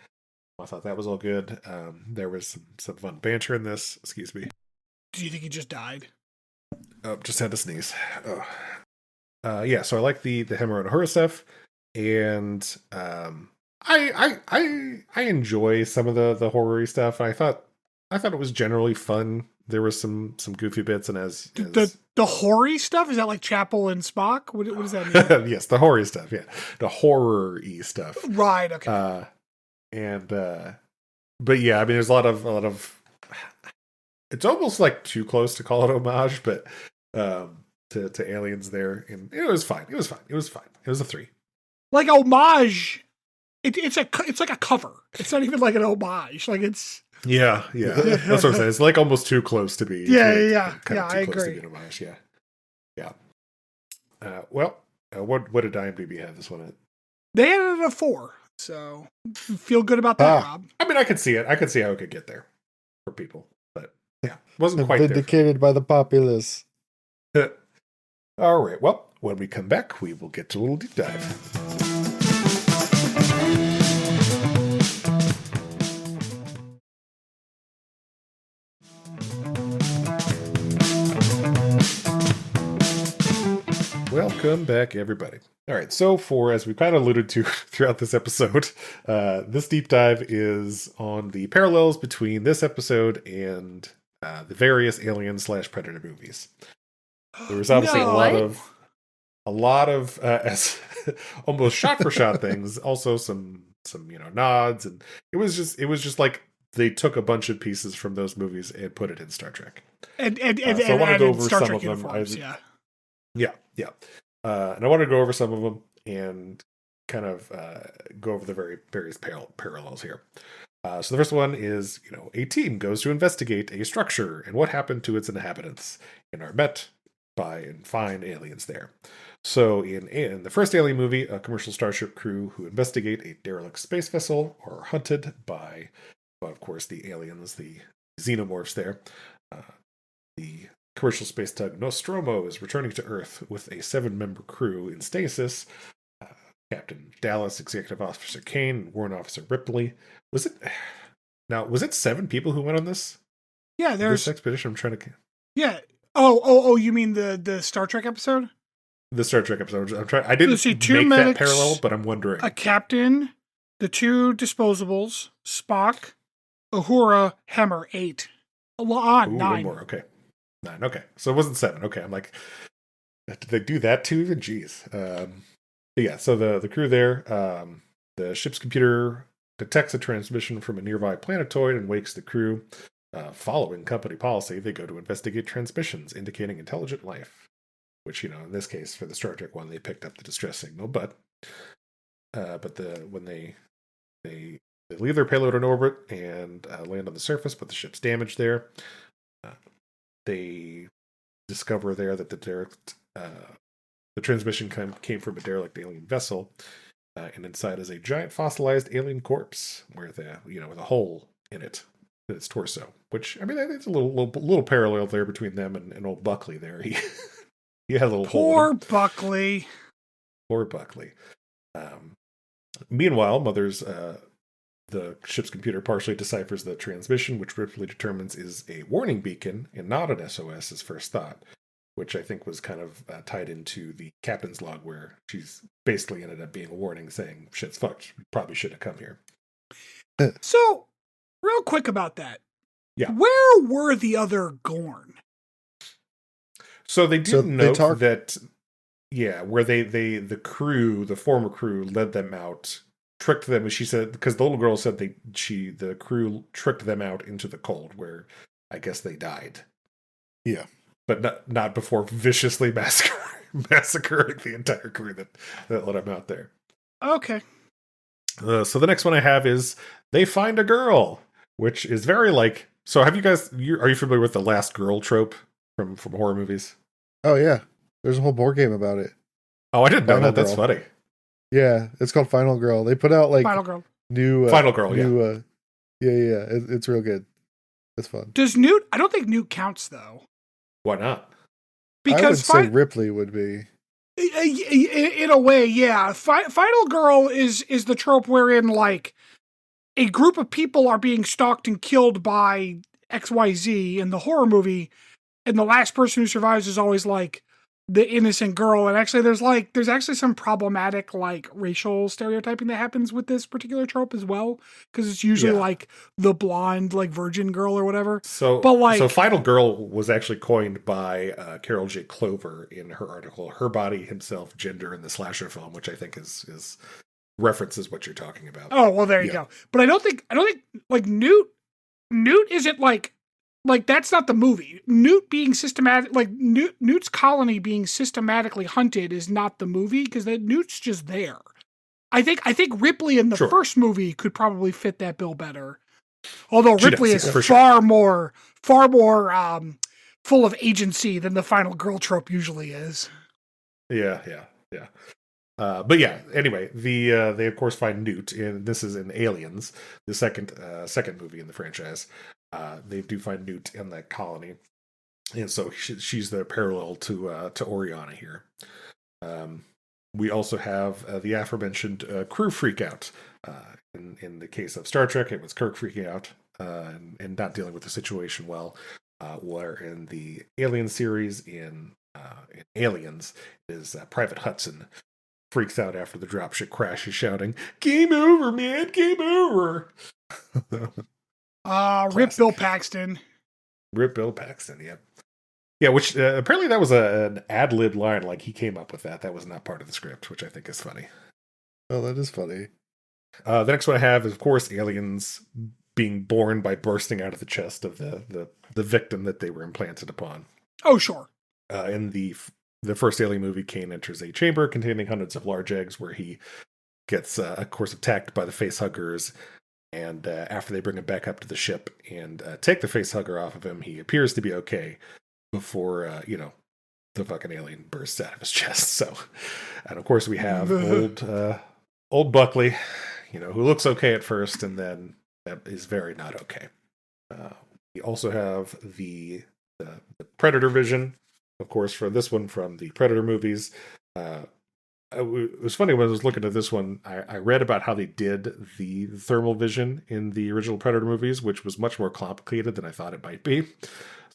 I thought that was all good. There was some fun banter in this. Excuse me. Do you think he just died? Oh, just had to sneeze. Oh. Yeah, so I like the Hemmer and Uhura stuff, and I enjoy some of the horror-y stuff. I thought it was generally fun. There was some goofy bits, and as The hoary stuff, is that like Chapel and Spock? What does that mean? yes, the horror stuff. Yeah, the horror-y stuff. Right. Okay. But yeah, I mean, there's a lot of. It's almost like too close to call it homage, but to aliens there, and it was fine. It was fine. It was a 3. Like homage. It's like a cover. It's not even like an homage. Like it's. Yeah. That's what I'm saying. It's like almost too close to be. Yeah. Kind of I too close agree. to be an homage. Yeah. What did IMDb have this one at? They had it at a 4, so feel good about that, Rob. I mean, I could see it. I could see how it could get there for people, but yeah, wasn't quite there. Vindicated by the populace. All right. Well, when we come back, we will get to a little deep dive. Welcome back, everybody. All right, so as we kind of alluded to throughout this episode, this deep dive is on the parallels between this episode and the various Alien/Predator movies. There was obviously No. a lot of as almost shot for shot things. Also some nods, and it was just like they took a bunch of pieces from those movies and put it in Star Trek. And So I want to go over Star some Trek of them. uniforms, yeah. Yeah. And I want to go over some of them and kind of go over the various parallels here. So the first one is, a team goes to investigate a structure and what happened to its inhabitants and are met by and find aliens there. So in the first Alien movie, a commercial starship crew who investigate a derelict space vessel are hunted by, well, of course, the aliens, the xenomorphs there. The commercial space tug Nostromo is returning to Earth with a 7-member crew in stasis. Captain Dallas, Executive Officer Kane, and Warrant Officer Ripley. Was it 7 people who went on this? Yeah, there's this expedition. I'm trying to. Yeah. Oh, you mean the Star Trek episode? The Star Trek episode. I'm trying. I didn't see, make 2 that medics, parallel, but I'm wondering. A captain, the 2 disposables, Spock, Uhura, Hemmer, 8. Ooh, 9. 1 more. Okay. 9. Okay. So it wasn't 7. Okay. I'm like, did they do that too? Jeez. Yeah. So the crew there, the ship's computer detects a transmission from a nearby planetoid and wakes the crew. Following company policy, they go to investigate transmissions indicating intelligent life. Which, in this case, for the Star Trek one, they picked up the distress signal. But when they leave their payload in orbit and land on the surface, but the ship's damaged there, they discover there that the transmission came from a derelict alien vessel, and inside is a giant fossilized alien corpse with a hole in its torso. Which, I mean, it's a little parallel there between them and old Buckley there. He had a little Poor Buckley. Poor Buckley. Meanwhile, the ship's computer partially deciphers the transmission, which Ripley determines is a warning beacon and not an SOS as first thought, which I think was kind of tied into the captain's log, where she's basically ended up being a warning saying, shit's fucked, you probably shouldn't have come here. So, real quick about that. Yeah. Where were the other Gorn? So they do note that, where the former crew led them out, tricked them, as she said, because the little girl said the crew tricked them out into the cold, where I guess they died. Yeah. But not before viciously massacring the entire crew that let them out there. Okay. So the next one I have is they find a girl, which is very like. So have you guys? Are you familiar with the last girl trope from horror movies? Oh yeah, there's a whole board game about it. Oh, I didn't know Final that. That's Girl. funny. Yeah, it's called Final Girl. They put out Final Girl. New Final Girl. New, yeah. It's real good. It's fun. Does Newt? I don't think Newt counts though. Why not? Because I would say Ripley would be. In a way, yeah. Final Girl is the trope wherein like a group of people are being stalked and killed by XYZ in the horror movie, and the last person who survives is always like the innocent girl. And actually there's actually some problematic like racial stereotyping that happens with this particular trope as well, because it's usually like the blonde like virgin girl or whatever. So Final Girl was actually coined by Carol J. Clover in her article "Her Body, Himself, Gender in the Slasher Film," which I think is references what you're talking about. Oh, well, there you go. But I don't think like Newt isn't like that's not the movie. Newt being systematic, like Newt's colony being systematically hunted is not the movie, because Newt's just there. I think Ripley in the first movie could probably fit that bill better. Although Ripley is far more full of agency than the Final Girl trope usually is. Yeah. But yeah, anyway, they of course find Newt, and this is in Aliens, the second movie in the franchise. They do find Newt in that colony, and so she's the parallel to Oriana here. We also have the aforementioned crew freakout. In the case of Star Trek, it was Kirk freaking out and not dealing with the situation well. Where in the Alien series, in Aliens, is Private Hudson freaks out after the dropship crashes, shouting, "Game over, man! Game over!" Rip Bill Paxton. Rip Bill Paxton, yep. Yeah, which apparently that was an ad-lib line, like he came up with that. That was not part of the script, which I think is funny. Oh, that is funny. The next one I have is, of course, aliens being born by bursting out of the chest of the victim that they were implanted upon. Oh, sure. In the first Alien movie, Kane enters a chamber containing hundreds of large eggs, where he gets, of course, attacked by the facehuggers, And after they bring him back up to the ship and take the face hugger off of him, he appears to be okay before, the fucking alien bursts out of his chest. So, and of course we have old Buckley, who looks okay at first and then is very not okay. We also have the Predator vision, of course, for this one from the Predator movies. It was funny when I was looking at this one, I read about how they did the thermal vision in the original Predator movies, which was much more complicated than I thought it might be.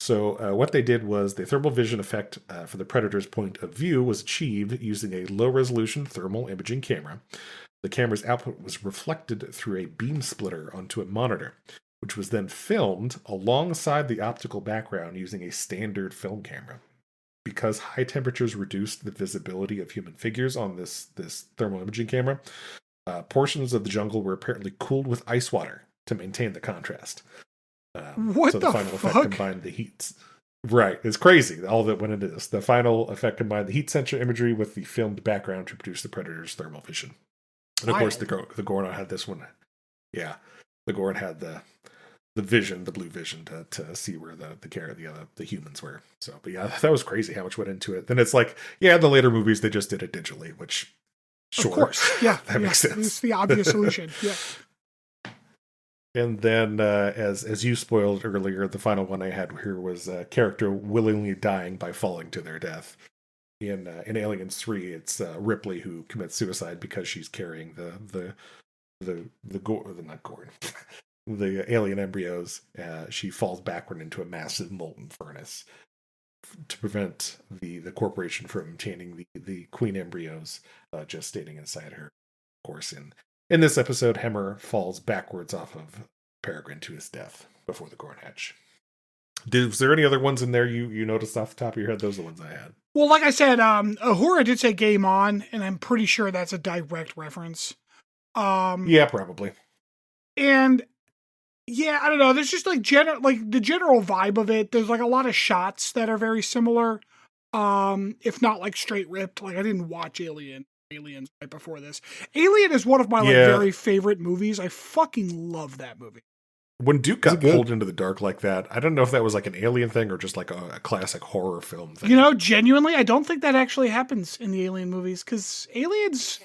So what they did was the thermal vision effect for the Predator's point of view was achieved using a low-resolution thermal imaging camera. The camera's output was reflected through a beam splitter onto a monitor, which was then filmed alongside the optical background using a standard film camera. Because high temperatures reduced the visibility of human figures on this thermal imaging camera, portions of the jungle were apparently cooled with ice water to maintain the contrast. What the final fuck? effect combined the heat. Right, it's crazy. All that went into this. The final effect combined the heat sensor imagery with the filmed background to produce the Predator's thermal vision. And of course, the Gorn had this one. Yeah, the Gorn had the vision, the blue vision, to see where the humans were. So, but yeah, that was crazy how much went into it. Then it's like, yeah, the later movies they just did it digitally, which sure, of course, yeah, that makes sense. It's the obvious solution. Yeah. And then, as you spoiled earlier, the final one I had here was a character willingly dying by falling to their death. In Aliens 3, it's Ripley who commits suicide because she's carrying the alien embryos. She falls backward into a massive molten furnace to prevent the corporation from obtaining the queen embryos gestating inside her. Of course, in this episode, Hemmer falls backwards off of Peregrine to his death before the Gorn hatch. Was there any other ones in there you noticed off the top of your head? Those are the ones I had. Well, like I said, Uhura did say "Game On," and I'm pretty sure that's a direct reference. Yeah, probably. And yeah, I don't know. There's just like the general vibe of it. There's like a lot of shots that are very similar, if not like straight ripped. Like I didn't watch Aliens right before this. Alien is one of my very favorite movies. I fucking love that movie. When Duke got pulled into the dark like that, I don't know if that was like an alien thing or just like a classic horror film thing. Genuinely, I don't think that actually happens in the Alien movies because aliens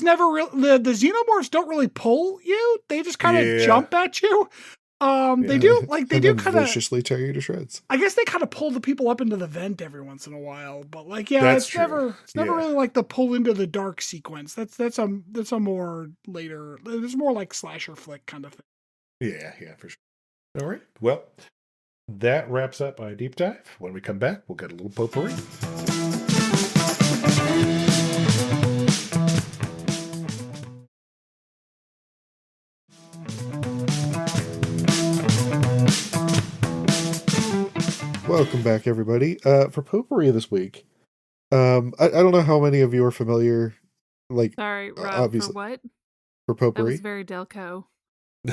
never really, the xenomorphs don't really pull you. They just kind of jump at you. They do kind of viciously tear you to shreds. I guess they kind of pull the people up into the vent every once in a while, but like, it's never really like the pull into the dark sequence. That's a more later. It's more like slasher flick kind of thing. Yeah, for sure. All right. Well, that wraps up my deep dive. When we come back, we'll get a little potpourri. Welcome back, everybody. For potpourri this week, I don't know how many of you are familiar. Like, sorry, Rob, obviously, for what? For potpourri. That was very Delco.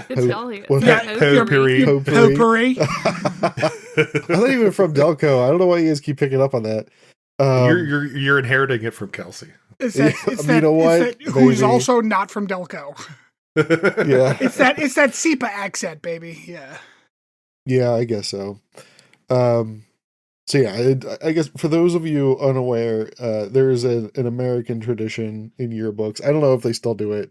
Good tell you. Potpourri. Potpourri. I'm not even from Delco. I don't know why you guys keep picking up on that. You're inheriting it from Kelsey. You know what? Who's also not from Delco. Yeah. It's that SEPA accent, baby. Yeah. Yeah, I guess so. So yeah, I guess for those of you unaware, there is an American tradition in yearbooks. I don't know if they still do it.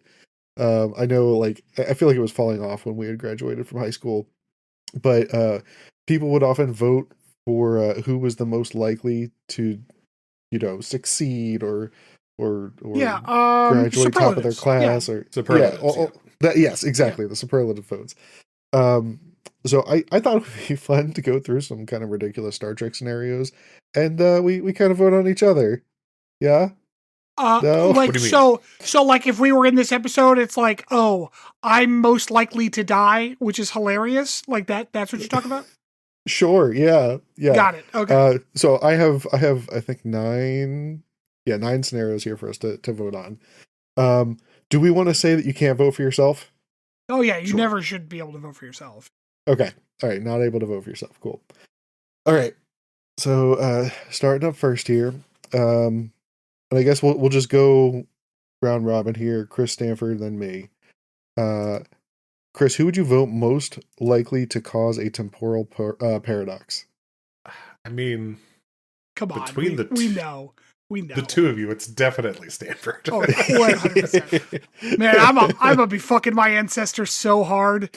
I know, like, I feel like it was falling off when we had graduated from high school, but people would often vote for who was the most likely to, succeed or graduate top of their class or superlatives. Yes, exactly, the superlative votes. So I thought it would be fun to go through some kind of ridiculous Star Trek scenarios, and we kind of vote on each other. Yeah. No? Like, so like if we were in this episode, it's like, oh, I'm most likely to die, which is hilarious. Like that's what you're talking about? Sure. Yeah. Got it. Okay. So I have, I think 9 scenarios here for us to vote on. Do we want to say that you can't vote for yourself? Oh yeah. You never should be able to vote for yourself. Okay. All right. Not able to vote for yourself. Cool. All right. So, starting up first here, and I guess we'll just go round robin here. Chris Stanford, then me. Chris, who would you vote most likely to cause a temporal paradox? I mean, Come on, between we know. We know. the two of you, it's definitely Stanford. Oh, 100%. Man, I'm gonna be fucking my ancestors so hard.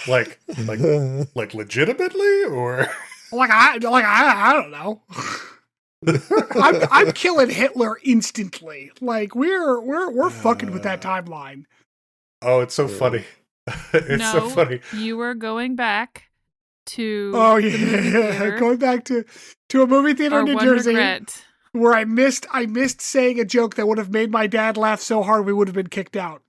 Like, like legitimately, or I don't know. I'm killing Hitler instantly. Like, we're fucking with that timeline. oh, it's so funny. It's so funny. You were going back to Oh the movie yeah, theater. going back to a movie theater Our in New one Jersey regret. where I missed saying a joke that would have made my dad laugh so hard we would have been kicked out.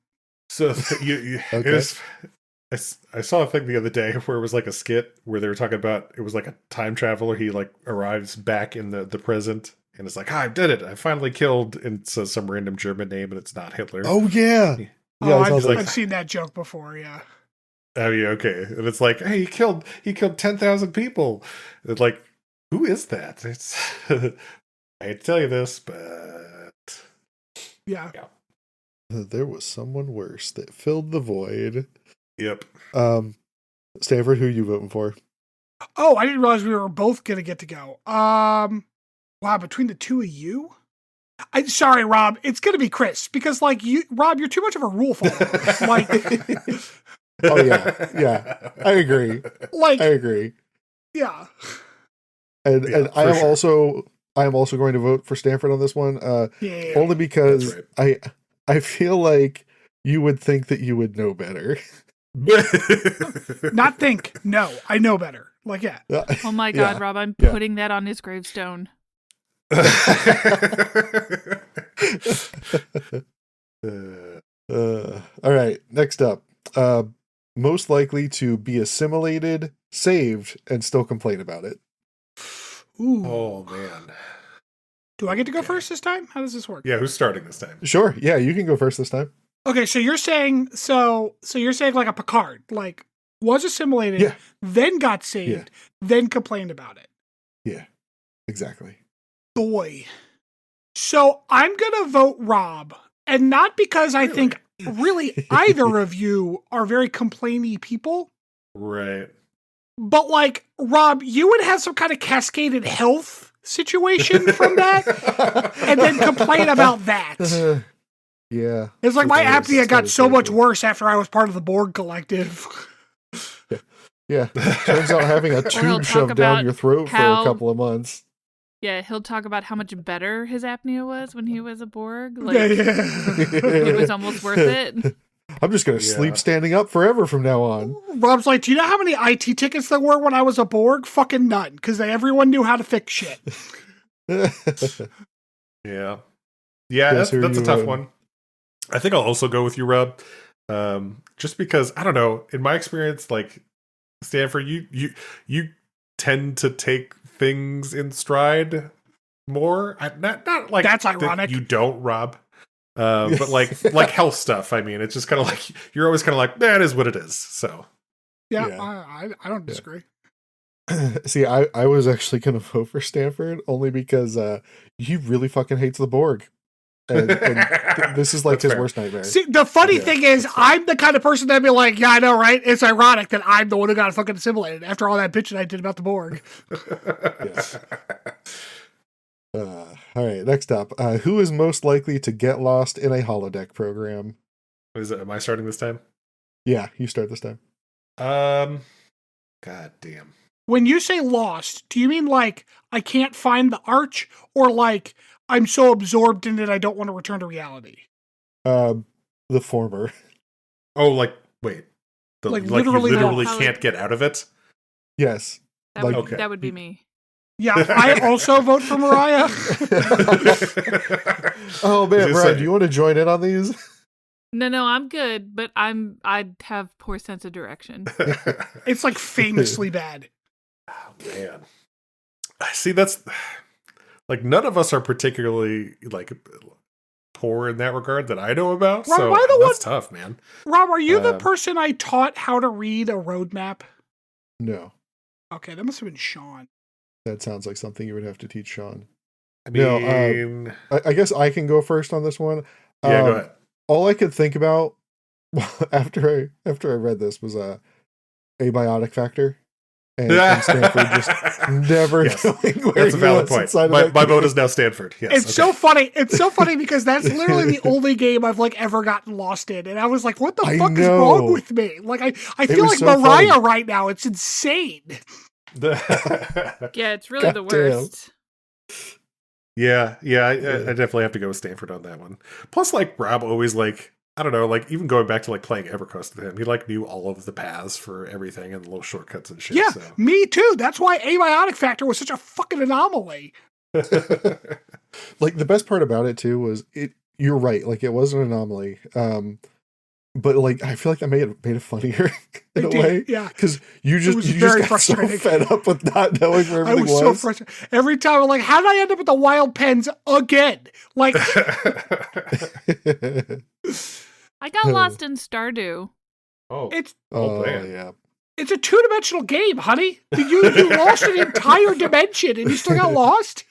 So you Okay. it was, I saw a thing the other day where it was like a skit where they were talking about, it was like a time traveler. He like arrives back in the present and it's like, I did it. I finally killed, and it says some random German name and it's not Hitler. Oh yeah. Oh, I saw that. I've seen that joke before. Yeah. Oh yeah, okay. And it's like, hey, he killed 10,000 people. It's like, who is that? It's I hate to tell you this, but Yeah. There was someone worse that filled the void. Yep. Stanford, who are you voting for? Oh, I didn't realize we were both gonna get to go. Wow, between the two of you? Sorry, Rob. It's gonna be Chris because, like, Rob, you're too much of a rule follower. Like, Oh yeah, I agree. like, I agree. yeah. And Yeah, I for am sure. also going to vote for Stanford on this one. Yeah. Only because That's I feel like you would think that you would know better. Not think. No, I know better. Like, yeah. Oh my God, Yeah. Rob! I'm Yeah. putting that on his gravestone. All right, next up. Most likely to be assimilated, saved, and still complain about it. Ooh. Oh man. Do I get to go Okay. first this time? How does this work? Yeah, who's starting this time? Sure, yeah, you can go first this time. Okay, so you're saying you're saying like a Picard, like was assimilated, Yeah. then got saved, then complained about it. Yeah, exactly. Boy. So I'm gonna vote Rob, and not because I think really either of you are very complainy people, Right. but like Rob, you would have some kind of cascaded health situation from that, and then complain about that. Yeah. It's like my That is- apnea that got is so very much true. worse after I was part of the Borg collective. Yeah. Turns out having a he'll tube talk shoved about down your throat for a how- couple of months. Yeah, he'll talk about how much better his apnea was when he was a Borg. Like, Yeah. it was almost worth it. I'm just going to sleep standing up forever from now on. Rob's like, do you know how many IT tickets there were when I was a Borg? Fucking none, because everyone knew how to fix shit. Yeah. Yeah, Chris, that's who are a you tough voting? one. I think I'll also go with you, Rob. Just because, I don't know, in my experience, like Stanford, you tend to take things in stride more. Not like That's that ironic. you don't, Rob. But like health stuff. I mean, it's just kind of like you're always kind of like, that is what it is. So Yeah, Yeah. I don't disagree. See, I was actually going to vote for Stanford only because he really fucking hates the Borg. And this is like That's his fair. worst nightmare. See, the funny Yeah, thing is, I'm the kind of person that'd be like, yeah, I know, right? It's ironic that I'm the one who got fucking assimilated after all that bitching I did about the Borg. All right, next up. Who is most likely to get lost in a holodeck program? Am I starting this time? Yeah, you start this time. God damn. When you say lost, do you mean like I can't find the arch, or like I'm so absorbed in it I don't want to return to reality? The former. Oh, like wait, Like, you literally literally lost. can't get out of it. Yes. That, Like- would, Okay. that would be me. Yeah, I also vote for Mariah. Oh man, Just Brian, saying. do you want to join in on these? No, I'm good, but I have poor sense of direction. It's like famously bad. Oh, man. See, that's like none of us are particularly like poor in that regard that I know about. Rob, So am I the that's one- tough, man. Rob, are you the Um, person I taught how to read a roadmap? No. Okay, that must have been Sean. That sounds like something you would have to teach Sean. I No, mean, I guess I can go first on this one. yeah, go ahead. All I could think about after I read this was abiotic factor, and Stanford just never knowing where that's a valid was point. inside of My that vote game. is now Stanford. Yes, It's so funny. It's so funny because that's literally the only game I've like ever gotten lost in, and I was like, "What the I fuck is wrong know. with me?" Like I It feel was like so Mariah funny. right now. It's insane. Yeah, it's really the Goddamn. worst. I definitely have to go with Stanford on that one. Plus, like Rob always like, I don't know, like even going back to like playing EverQuest with him, he like knew all of the paths for everything and the little shortcuts and shit. Yeah, So. me too. That's why abiotic factor was such a fucking anomaly. Like the best part about it too was it. You're right. Like it was an anomaly. But like I feel like that made it funnier in a way. Yeah, because you was just very got so frustrating. fed up with not knowing where I everything was so frustrated. Every time I'm like, how did I end up at the wild pens again? Like, I got lost in Stardew. it's man. Yeah. it's a 2-dimensional game, honey. You lost an entire dimension and you still got lost?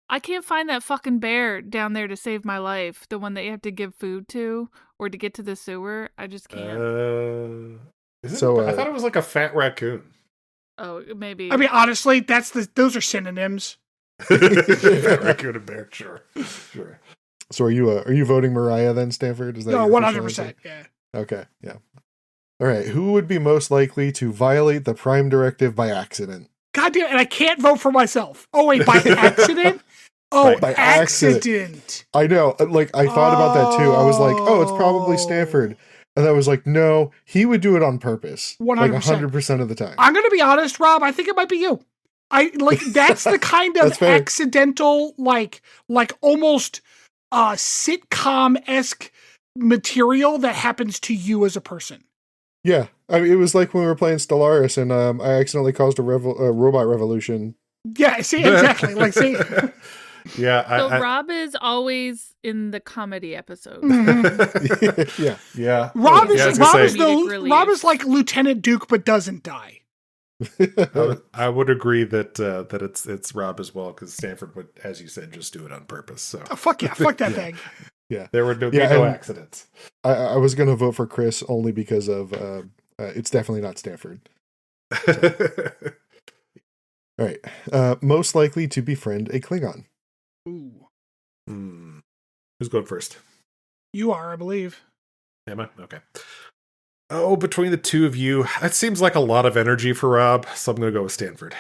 I can't find that fucking bear down there to save my life. The one that you have to give food to or to get to the sewer. I just can't. I thought it was like a fat raccoon. Oh, maybe. I mean, honestly, those are synonyms. Fat raccoon and bear, sure. So are you voting Mariah then, Stanford? Is that No, your official 100%. answer? Yeah. Okay, yeah. All right, who would be most likely to violate the Prime Directive by accident? God damn, and I can't vote for myself. Oh, wait, by accident? Oh, By accident. I know, like I thought about that too. I was like, oh, it's probably Stanford. And I was like, no, he would do it on purpose. 100%. Like 100% of the time. I'm going to be honest, Rob. I think it might be you. That's the kind of That's fair. accidental, like almost sitcom-esque material that happens to you as a person. Yeah. I mean, it was like when we were playing Stellaris and I accidentally caused a robot revolution. Yeah, see, exactly. Like, see. So Rob is always in the comedy episode. Yeah. Rob Comedic is like Lieutenant Duke, but doesn't die. I would agree that it's Rob as well, because Stanford would, as you said, just do it on purpose. So Fuck yeah, fuck that thing. Yeah. There were no accidents. I was going to vote for Chris only because of it's definitely not Stanford. All right. Most likely to befriend a Klingon. Ooh. Who's going first? You are, I believe. Am I? Okay. Oh, between the two of you, that seems like a lot of energy for Rob, so I'm going to go with Stanford.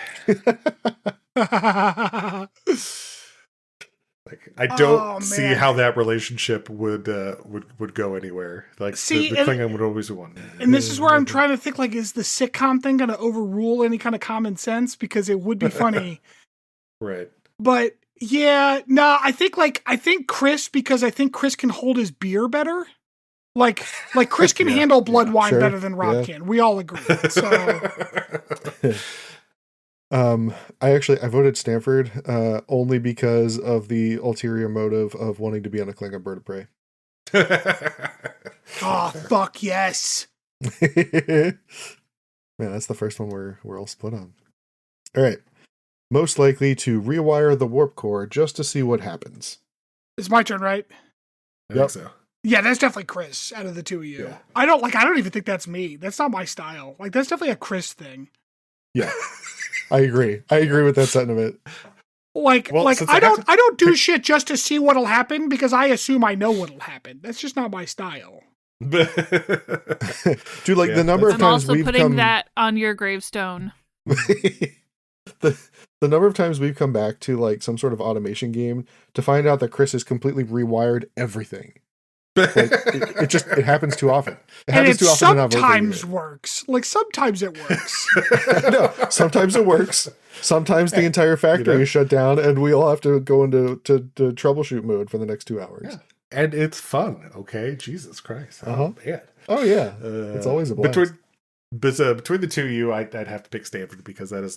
Like, I don't see how that relationship would go anywhere. Like, the Klingon would always win. And this is where I'm trying to think, like, is the sitcom thing going to overrule any kind of common sense? Because it would be funny. Right. But, yeah, no, I think Chris, because I think Chris can hold his beer better. Like Chris can handle blood wine better than Rob can. We all agree. So... I voted Stanford only because of the ulterior motive of wanting to be on a Klingon bird of prey. Oh, fuck yes. Man, that's the first one we're all split on. All right. Most likely to rewire the warp core just to see what happens. It's my turn, right? I think so. Yeah, that's definitely Chris out of the two of you. Yeah. I don't even think that's me. That's not my style. Like, that's definitely a Chris thing. Yeah. I agree with that sentiment. I don't do shit just to see what'll happen because I assume I know what'll happen. That's just not my style. Dude, like the number of I'm times also we've putting come... that on your gravestone. the number of times we've come back to like some sort of automation game to find out that Chris has completely rewired everything. Like, it happens too often. It happens too often. Sometimes works. Like sometimes it works. No, sometimes it works. Sometimes the entire factory is shut down, and we all have to go into troubleshoot mode for the next 2 hours. Yeah. And it's fun. Okay, Jesus Christ. Oh man. Oh yeah. It's always a blast. Between the two of you, I'd have to pick Stanford because that is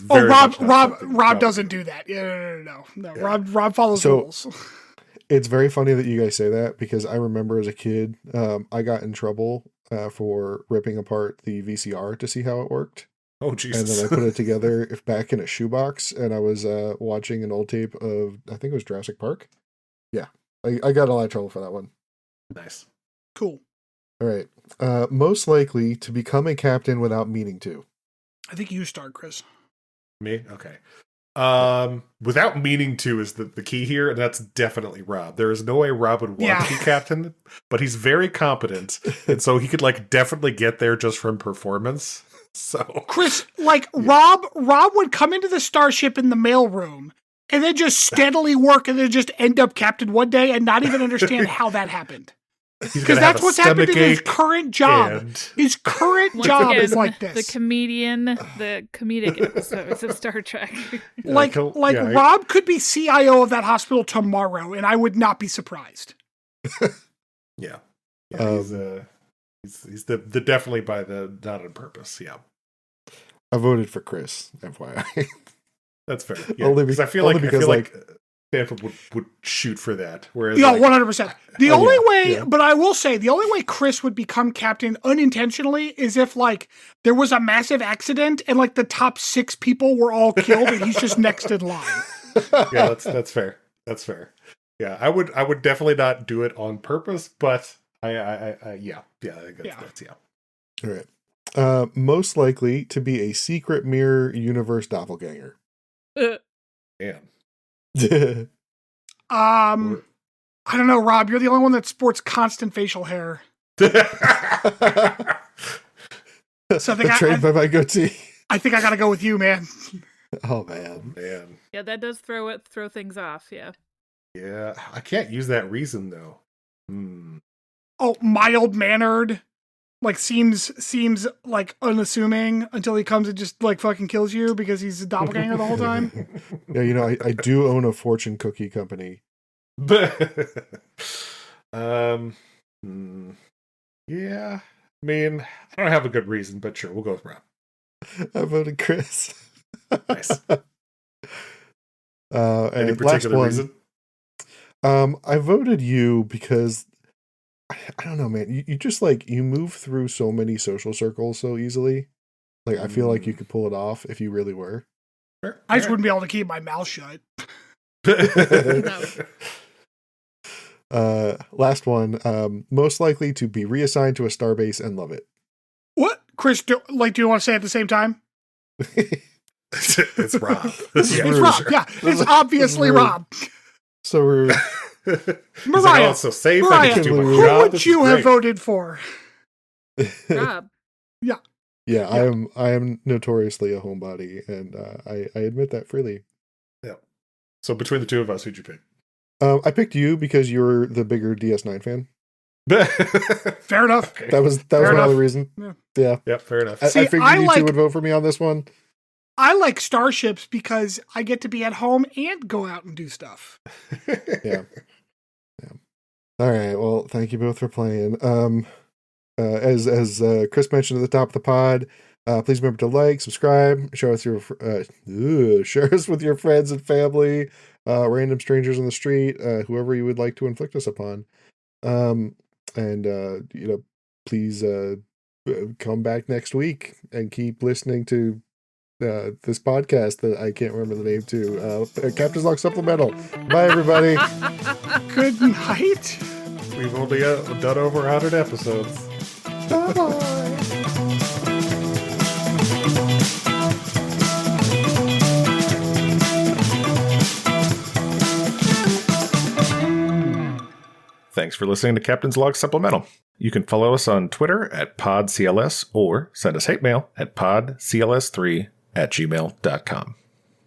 very. Rob doesn't do that. Yeah, no. Yeah. Rob follows rules. It's very funny that you guys say that because I remember as a kid, I got in trouble for ripping apart the VCR to see how it worked. Oh, Jesus. And then I put it together back in a shoebox, and I was watching an old tape of, I think it was Jurassic Park. Yeah, I got a lot of trouble for that one. Nice. Cool. All right. Most likely to become a captain without meaning to. I think you start, Chris. Me? Okay. Without meaning to is the key here, and that's definitely Rob. There is no way Rob would want to be captain, but he's very competent, and so he could definitely get there just from performance. So Chris, Rob would come into the starship in the mailroom and then just steadily work and then just end up captain one day and not even understand how that happened. Because that's what's happened in his current job. His current job is like this. The comedic episodes of Star Trek. Rob could be CIO of that hospital tomorrow, and I would not be surprised. Yeah. He's the definitely by the not on purpose. Yeah. I voted for Chris, FYI. That's fair. Yeah, only because I feel like Stanford would shoot for that. Whereas 100%. The only way, but I will say, the only way Chris would become captain unintentionally is if there was a massive accident and the top 6 people were all killed and he's just next in line. Yeah, that's fair. That's fair. Yeah, I would definitely not do it on purpose, but I think that's All right. Most likely to be a secret mirror universe doppelganger. Man. I don't know, Rob. You're the only one that sports constant facial hair. So I think trained by my goatee. I think I gotta go with you, man. Oh man. Yeah, that does throw things off. Yeah. Yeah, I can't use that reason though. Oh, mild mannered. Seems unassuming until he comes and just fucking kills you because he's a doppelganger the whole time. Yeah, I do own a fortune cookie company. Yeah, I mean, I don't have a good reason, but sure, we'll go with Rob. I voted Chris. Nice. Any particular reason? I voted you because I don't know, man. You just you move through so many social circles so easily. I feel like you could pull it off if you really were. Sure. I just wouldn't be able to keep my mouth shut. Last one. Most likely to be reassigned to a starbase and love it. What, Chris? Do you want to say it at the same time? It's Rob. It's Rob. Sure. Yeah, it's obviously Rob. So we're. Mariah, so safe. Who would you have voted for? Rob. Yeah, I am notoriously a homebody, and I admit that freely. Yeah. So between the two of us, who'd you pick? I picked you because you're the bigger DS9 fan. Fair enough. Okay. That was my only reason. Yeah. Yep. Fair enough. I figured you two would vote for me on this one. I like starships because I get to be at home and go out and do stuff. Yeah. All right. Well, thank you both for playing. As Chris mentioned at the top of the pod, please remember to like, subscribe, share us with your friends and family, random strangers on the street, whoever you would like to inflict us upon. Please come back next week and keep listening to this podcast that I can't remember the name to. Captain's Log Supplemental. Bye, everybody. Good night. We've only done over 100 episodes. Bye-bye. Thanks for listening to Captain's Log Supplemental. You can follow us on Twitter at PodCLS or send us hate mail at podcls3@gmail.com.